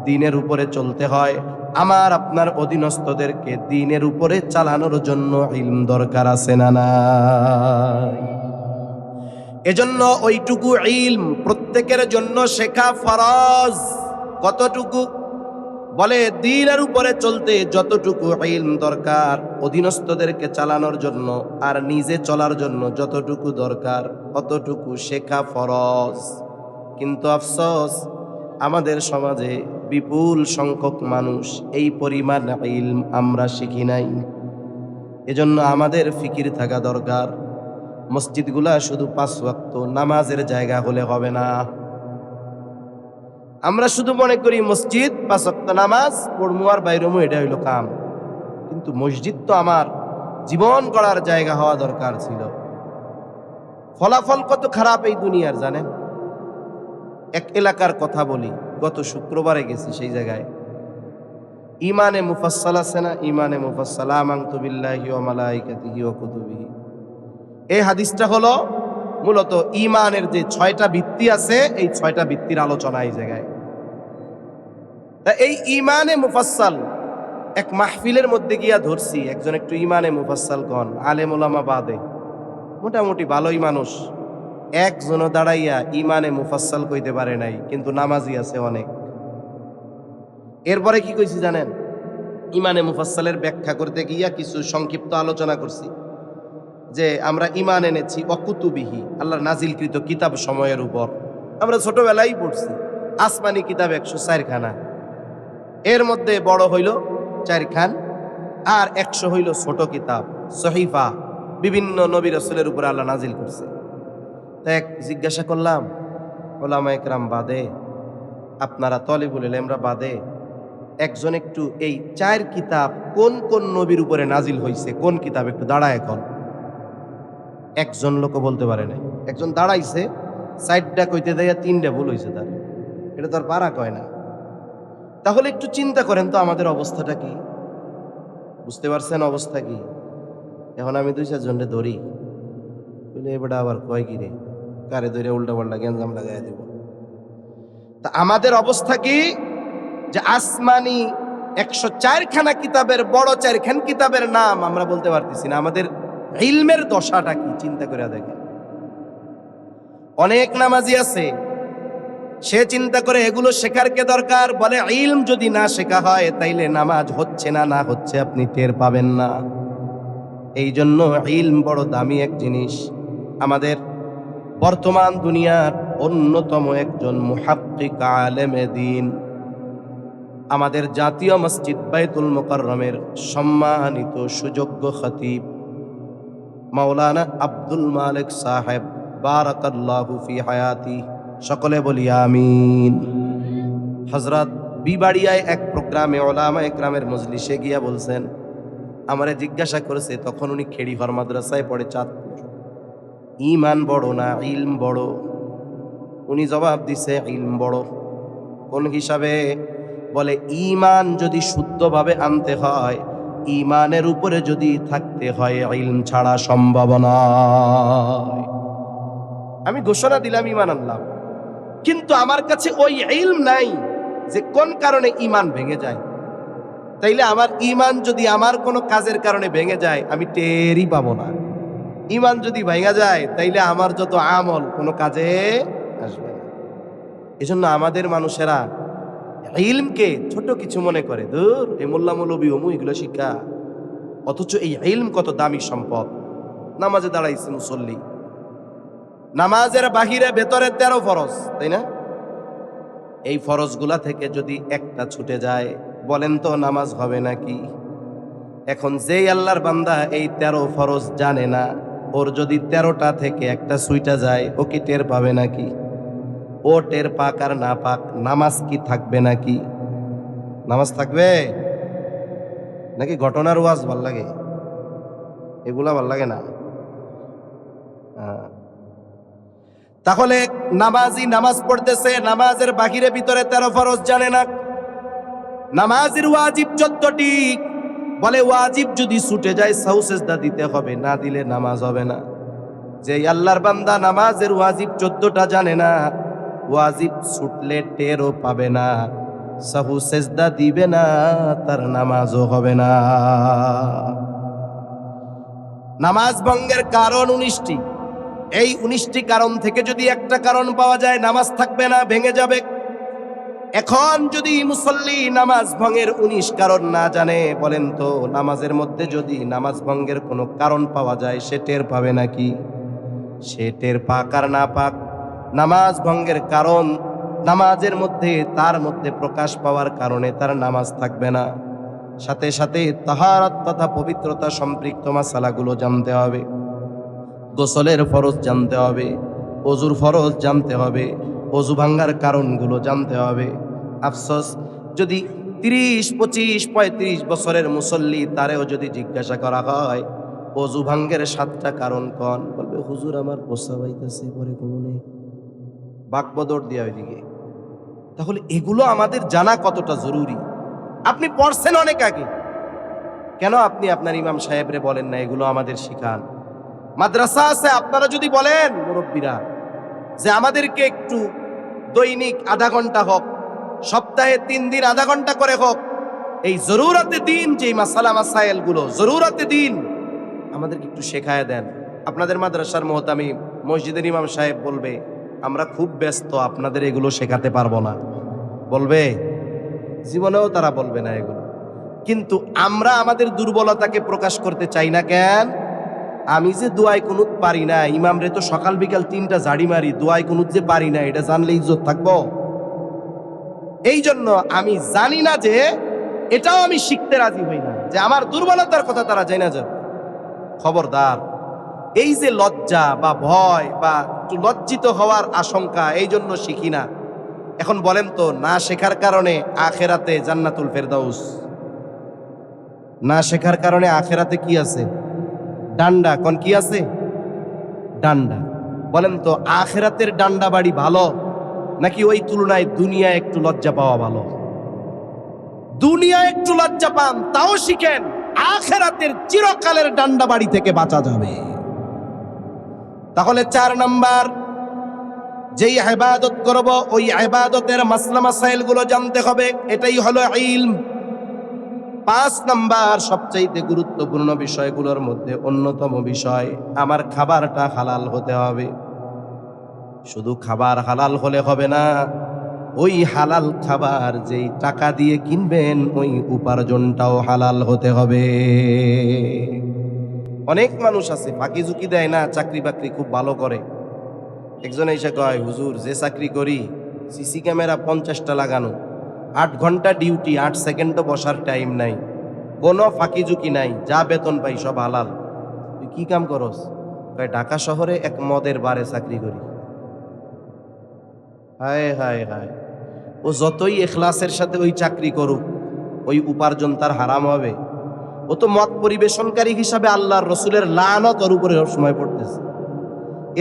দ্বীনের উপরে চলতে হয়, আমার আপনার অধীনস্থদেরকে দ্বীনের উপরে চালানোর জন্য ইলম দরকার আছে না নাই? এজন্য ওইটুকু ইলম প্রত্যেকের জন্য শেখা ফরজ। কতটুকু? বলে দ্বীনের উপরে চলতে যতটুকু ইলম দরকার, অধীনস্থদেরকে চালানোর জন্য আর নিজে চলার জন্য যতটুকু দরকার ততটুকু শেখা ফরজ। কিন্তু আফসোস, আমাদের সমাজে বিপুল সংখ্যক মানুষ এই পরিমাণ ইলম আমরা শিখি নাই। এজন্য আমাদের ফিকির থাকা দরকার, মসজিদগুলা শুধু 5 ওয়াক্ত নামাজের জায়গা হলে হবে না। আমরা শুধু মনে করি মসজিদ 5 ওয়াক্ত নামাজ পড়মু আর বাইরমু, এটা হইল কাম। কিন্তু মসজিদ তো আমার জীবন গড়ার জায়গা হওয়া দরকার ছিল। ফলাফল কত খারাপ এই দুনিয়ার জানেন? এক এলাকার কথা বলি, গত শুক্রবারে গেছি সেই জায়গায়। ইমানে মুফাসসাল আছে না? ইমানে মুফাসসাল, আমানতু বিল্লাহি ওয়া মালাইকাতিহি ওয়া কুতুবিহি। এই হাদিসটা হলো মূলত ইমানের যে 6টা ভিত্তি আছে, এই 6টা ভিত্তির আলোচনা এই জায়গায়। এই ইমানে মুফাসসাল এক মাহফিলের মধ্যে গিয়া ধরছি, একজন একটু ইমানে মুফাসসাল গণ আলেম ওলামা বাদে মোটামুটি ভালোই মানুষ, একজনও দাঁড়াইয়া ইমানে মুফাসসাল কইতে পারে নাই, কিন্তু নামাজি আছে অনেক। এরপরে কি কইছি জানেন? ইমানে মুফাসসালের ব্যাখ্যা করতে গিয়া কিছু সংক্ষিপ্ত আলোচনা করছি যে আমরা ইমান এনেছি অকুতুবিহি, আল্লাহর নাজিলকৃত কিতাব সময়ের উপর। আমরা ছোটবেলায় পড়ছি আসমানি কিতাব 104 খানা, এর মধ্যে বড় হইল 4 খান আর 100 হইল ছোট কিতাব সহিফা, বিভিন্ন নবী রাসূলের উপর আল্লাহ নাজিল করছে। তাই জিজ্ঞাসা করলাম, ওলামায়ে কেরাম বাদে, আপনারা তলিবুল ইলমরা বাদে, একজন একটু এই 4 কিতাব কোন কোন নবীর উপরে নাজিল হইছে, কোন কিতাব একটু দাঁড়ায় এখন। একজন লোক বলতে পারে নাই। একজন দাঁড়াইছে, 4টা কইতে দেয়া 3টা ভুল হইছে তার। এটা তো আর পারা কয় না। তাহলে একটু চিন্তা করেন তো আমাদের অবস্থাটা কি? বুঝতে পারছেন অবস্থা কি? এখন আমি 2-4 জনকে ধরি, বলে এবারে আবার কয় কি রে, কারে ধরে উল্টা পাল্টা গ্যাঞ্জাম লাগাই দিব। তা আমাদের অবস্থা কি? যে আসমানি 104 খানা কিতাবের বড় 4 খান কিতাবের নাম আমরা বলতে পারতেছি না। আমাদের ইলমের দশাটা কি চিন্তা করে দেখেন। অনেক নামাজি আছে, সে চিন্তা করে এগুলো শেখার কে দরকার, বলে ইলম যদি না শেখা হয় তাইলে নামাজ হচ্ছে না, না হচ্ছে আপনি টের পাবেন না। এই জন্য ইলম বড় দামি এক জিনিস। আমাদের বর্তমান দুনিয়ার অন্যতম একজন মুহাক্কিক আলেমে দ্বীন, আমাদের জাতীয় মসজিদ বাইতুল মুকাররমের সম্মানিত সুযোগ্য খতিব মাওলানা আব্দুল মালিক সাহেব, বারাকাল্লাহু ফি হায়াতি, সকলে বলি আমিন। হযরত বিবাড়িয়ায় এক প্রোগ্রামে ওলামা একরামের মজলিসে গিয়া বলছেন, আমারে জিজ্ঞাসা করেছে, তখন উনি খেড়িঘর মাদ্রাসায় পড়ে চাঁদপুর, ঈমান বড় না ইলম বড়? উনি জবাব দিছে ইলম বড়। কোন হিসাবে? বলে ঈমান যদি শুদ্ধভাবে আনতে হয়, ঈমানের উপরে যদি থাকতে হয়, ইলম ছাড়া সম্ভব নয়। আমি ঘোষণা দিলাম ঈমান আনলাম, কিন্তু আমার কাছে ওই ইলম নাই যে কোন কারণে ঈমান ভেঙে যায়। তাইলে আমার ঈমান যদি আমার কোনো কাজের কারণে ভেঙে যায়, আমি টেরই পাবো না। ঈমান যদি ভেঙে যায়, তাইলে আমার যত আমল কোনো কাজে আসবে না। এজন্য আমাদের মানুষেরা ইলমকে ছোট কিছু মনে করে, দূর এই মোল্লা মৌলবী ওমু এগুলো শিক্ষা। অথচ এই ইলম কত দামি সম্পদ। নামাজে দাঁড়াইছে মুসল্লি, নামাজের বাহিরে ভেতরে 13 ফরজ, তাই না? এই ফরজগুলা থেকে যদি একটা ছুটে যায়, বলেন তো নামাজ হবে নাকি? এখন যেই আল্লাহর বান্দা এই 13 ফরজ জানে না, ওর যদি 13টা থেকে একটা ছুইটা যায়, ও কি টের পাবে নাকি? ও টের পাক আর না পাক, নামাজ কি থাকবে নাকি? নামাজ থাকবে নাকি? ঘটনার ওয়াজ ভাল লাগে, এগুলা ভাল লাগে না। তাহলে নামাজি নামাজ পড়তেছে, নামাজের বাহিরে ভিতরে 13 ফরজ জানে না। নামাজের ওয়াজিব 14টি, বলে ওয়াজিব যদি ছুটে যায় সাহু সেজদা দিতে হবে, না দিলে নামাজ হবে না। যে আল্লাহর বান্দা নামাজের ওয়াজিব 14টা জানে না, ওয়াজিব ছুটলে টেরও পাবে না, সাহু সেজদা দিবে না, তার নামাজও হবে না। নামাজ ভঙ্গের কারণ 19টি। এই 19টি কারণ থেকে যদি একটা কারণ পাওয়া যায়, নামাজ থাকবে না, ভেঙে যাবে। এখন যদি মুসল্লি নামাজ ভঙ্গের 19 কারণ না জানে, বলেন তো নামাজের মধ্যে যদি নামাজ ভঙ্গের কোনো কারণ পাওয়া যায়, সে টের পাবে নাকি? সে টের পাক আর না পাক, নামাজ ভঙ্গের কারণ নামাজের মধ্যে তার মধ্যে প্রকাশ পাওয়ার কারণে তার নামাজ থাকবে না। সাথে সাথে তাহারাত তথা পবিত্রতা সম্পৃক্ত মাসালাগুলো জানতে হবে। গোসলের ফরজ জানতে হবে, অজুর ফরজ জানতে হবে, অজু ভাঙ্গার কারণগুলো জানতে হবে। আফসোস, যদি 30, 25, 35 বছরের মুসল্লি, তারেও যদি জিজ্ঞাসা করা হয় অজু ভাঙ্গের 7টা কারণ কোন, বলবে হুজুর আমার প্রস্রাব আইতাছে, পরে কোনে বাকবদর দিয়া ওইদিকে। তাহলে এগুলো আমাদের জানা কতটা জরুরি। আপনি পড়ছেন অনেক আগে, কেন আপনি আপনার ইমাম সাহেবরে বলেন না এগুলো আমাদের শিখান? মাদ্রাসা আছে, আপনারা যদি বলেন মুরব্বীরা যে আমাদেরকে একটু দৈনিক আধা ঘন্টা হোক, সপ্তাহে 3 দিন আধা ঘন্টা করে হোক, এই জরুরাতে দিন, যে মাসালা মাসাইল গুলো জরুরাতে দিন আমাদেরকে একটু শেখায় দেন। আপনাদের মাদ্রাসার মুহতামিম, মসজিদের ইমাম সাহেব বলবে আমরা খুব ব্যস্ত, আপনাদের এগুলো শেখাতে পারবো না, বলবে? জীবনেও তারা বলবে না এগুলো। কিন্তু আমরা আমাদের দুর্বলতাকে প্রকাশ করতে চাই না কেন? আমি যে দোয়ায় কুনুত পারি না, ইমাম রে তো সকাল বিকাল 3টা ঝাড়ি মারি, দোয়ায় কুনুত যে পারি না, এটা জানলে ইজ্জত থাকবো? এই জন্য আমি জানি না যে, এটাও আমি শিখতে রাজি হই না যে আমার দুর্বলতার কথা তারা জানা যাবে। খবরদার, এই যে লজ্জা বা ভয় বা একটু লজ্জিত হওয়ার আশঙ্কা, এই জন্য শিখি না। এখন বলেন তো, না শেখার কারণে আখেরাতে জান্নাতুল ফেরদাউস, না শেখার কারণে আখেরাতে কি আছে? ডান্ডা। কোন কি আছে? ডান্ডা। বলেন তো আখেরাতের ডান্ডা বাড়ি ভালো, নাকি ওই তুলনায় দুনিয়ায় একটু লজ্জা পাওয়া ভালো? দুনিয়ায় একটু লজ্জা পান তাও শিখেন, আখেরাতের চিরকালের ডান্ডা বাড়ি থেকে বাঁচা যাবে। তাহলে 4 নাম্বার, যেই ইবাদত করব ওই ইবাদতের মাসলা মাসাইল গুলো জানতে হবে, এটাই হলো ইলম। 5 নাম্বার, সবচাইতে গুরুত্বপূর্ণ বিষয়গুলোর মধ্যে অন্যতম বিষয়, আমার খাবারটা হালাল হতে হবে। শুধু খাবার হালাল হলে হবে না, ওই হালাল খাবার যেই টাকা দিয়ে কিনবেন ওই উপার্জনটাও হালাল হতে হবে। অনেক মানুষ আছে ফাঁকি ঝুঁকি দেয় না, চাকরি বাকরি খুব ভালো করে। একজন এসে কয়, হুজুর যে চাকরি করি, সিসি ক্যামেরা 50টা লাগানো, 8 ঘন্টা ডিউটি, 8 সেকেন্ডও বসার টাইম নাই, কোনো ফাঁকি ঝুঁকি নাই, যা বেতন পাই সব হালাল। তুই কি কাম করস? কয় ঢাকা শহরে এক মদের বারে চাকরি করি। হায় হায় হায়, ও যতই এখলাসের সাথে ওই চাকরি করুক, ওই উপার্জন তার হারাম হবে। ও তো মদ পরিবেশনকারী হিসাবে আল্লাহর রসুলের লানত ওর উপরে সময় পড়তেছে।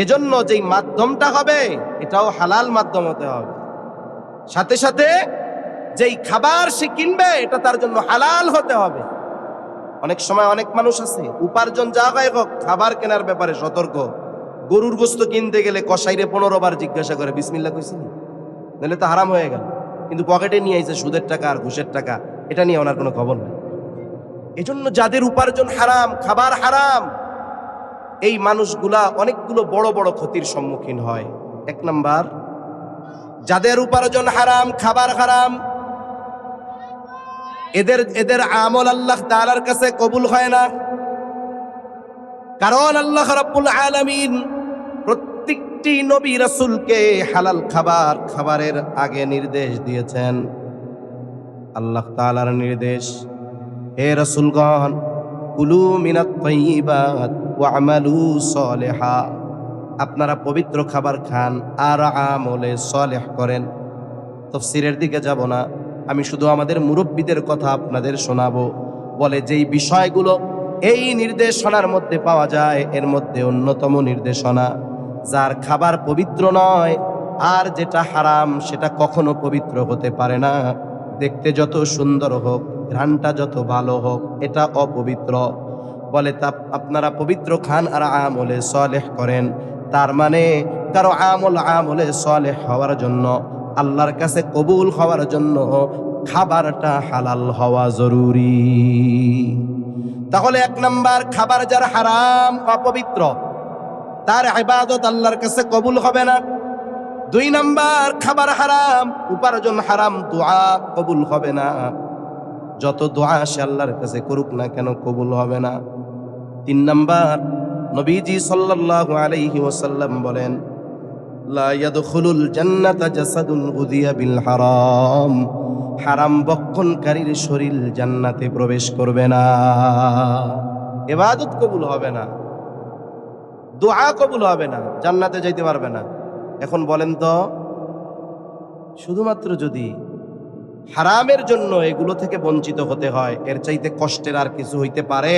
এজন্য যেই মাধ্যমটা হবে এটাও হালাল মাধ্যম হতে হবে। সাথে সাথে যেই খাবার সে কিনবে এটা তার জন্য হালাল হতে হবে। অনেক সময় অনেক মানুষ আছে উপার্জন যা হয় হোক, খাবার কেনার ব্যাপারে সতর্ক। গরুর গোস্ত কিনতে গেলে কসাইরে 15 বার জিজ্ঞাসা করে বিসমিল্লাহ কইছিনি, নাহলে তো হারাম হয়ে গেল। কিন্তু পকেটে নিয়ে আইছে সুদের টাকা আর ঘুষের টাকা, এটা নিয়ে ওনার কোনো খবর নেই। এজন্য যাদের উপার্জন হারাম, খাবার হারাম, এই মানুষগুলা অনেকগুলো বড় বড় ক্ষতির সম্মুখীন হয়। এক নাম্বার, যাদের উপার্জন হারাম, খাবার হারাম, এদের আমল আল্লাহ তাআলার কাছে কবুল হয় না। কারণ আল্লাহ রাব্বুল আলামিন প্রত্যেকটি নবী রাসূলকে হালাল খাবারের আগে নির্দেশ দিয়েছেন। আল্লাহ তাআলার নির্দেশ, হে রাসূলগণ, কুলু মিনাত তাইয়্যিবাত ওয়া আমালু সলিহা, আপনারা পবিত্র খাবার খান আর আমলে সলেহ করেন। তাফসীরের দিকে যাব না, আমি শুধু আমাদের মুরব্বীদের কথা আপনাদের শোনাবো। বলে যেই বিষয়গুলো এই নির্দেশনার মধ্যে পাওয়া যায়, এর মধ্যে অন্যতম নির্দেশনা, যার খাবার পবিত্র নয় আর যেটা হারাম সেটা কখনো পবিত্র হতে পারে না। দেখতে যত সুন্দর হোক, ঘ্রাণটা যত ভালো হোক, এটা অপবিত্র। বলে তা আপনারা পবিত্র খান আর আমলে সলেহ করেন। তার মানে কারো আমলে সলেহ হওয়ার জন্য, আল্লাহর কাছে কবুল হওয়ার জন্য খাবারটা হালাল হওয়া জরুরি। তাহলে এক নাম্বার, খাবার যার হারাম, অপবিত্র, তার ইবাদত আল্লাহর কাছে কবুল হবে না। 2 নাম্বার, খাবার হারাম, উপার্জন হারাম, দোয়া কবুল হবে না। যত দোয়া সে আল্লাহর কাছে করুক না কেন কবুল হবে না। 3 নাম্বার, নবীজি সাল্লাল্লাহু আলাইহি ওয়াসাল্লাম বলেন, লা ইয়াদখুলুল জান্নাতা জাসাদুন গুযিয়া বিল হারাম, হারাম বক্ষণকারীর শরীর জান্নাতে প্রবেশ করবে না। ইবাদত কবুল হবে না, দোয়া কবুল হবে না, জান্নাতে যাইতে পারবে না। এখন বলেন তো, শুধুমাত্র যদি হারামের জন্য এগুলো থেকে বঞ্চিত হতে হয়, এর চাইতে কষ্টের আর কিছু হইতে পারে?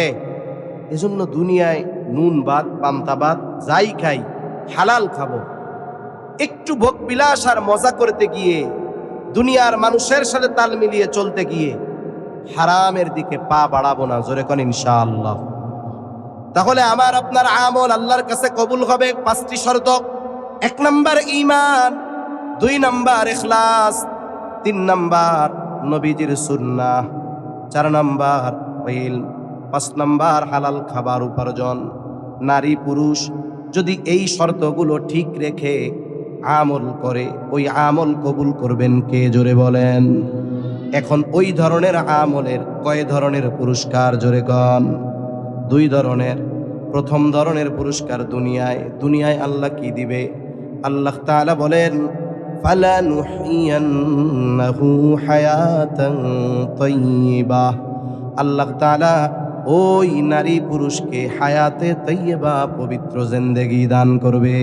এজন্য দুনিয়ায় নুন ভাত, পান্তা ভাত যাই খাই, হালাল খাবো। একটু ভোগ বিলাস আর মজা করতে গিয়ে, দুনিয়ার মানুষের সাথে তাল মিলিয়ে চলতে গিয়ে হারামের দিকে পা বাড়াবো না। জোরে কোন ইনশাআল্লাহ। তাহলে আমার আপনার আমল আল্লাহর কাছে কবুল হবে 5টি শর্ত। 1 নাম্বার ঈমান, 2 নাম্বার ইখলাস, 3 নাম্বার নবীজির সুন্নাহ, 4 নাম্বার ইলম, 5 নাম্বার হালাল খাবার উপার্জন। নারী পুরুষ যদি এই শর্তগুলো ঠিক রেখে আমল করে, ওই আমল কবুল করবেন কে? জোরে বলেন। এখন ওই ধরনের আমলের কয় ধরনের পুরস্কার? জোরে কন। 2 ধরনের। প্রথম ধরনের পুরস্কার দুনিয়ায় আল্লাহ কি দিবে? আল্লাহ তাআলা বলেন, ফালানুহিয়ান্নাহু হায়াতান তাইয়্যিবাহ, আল্লাহ তাআলা ওই নারী পুরুষকে হায়াতে তাইয়্যিবা, পবিত্র জিন্দেগি দান করবে।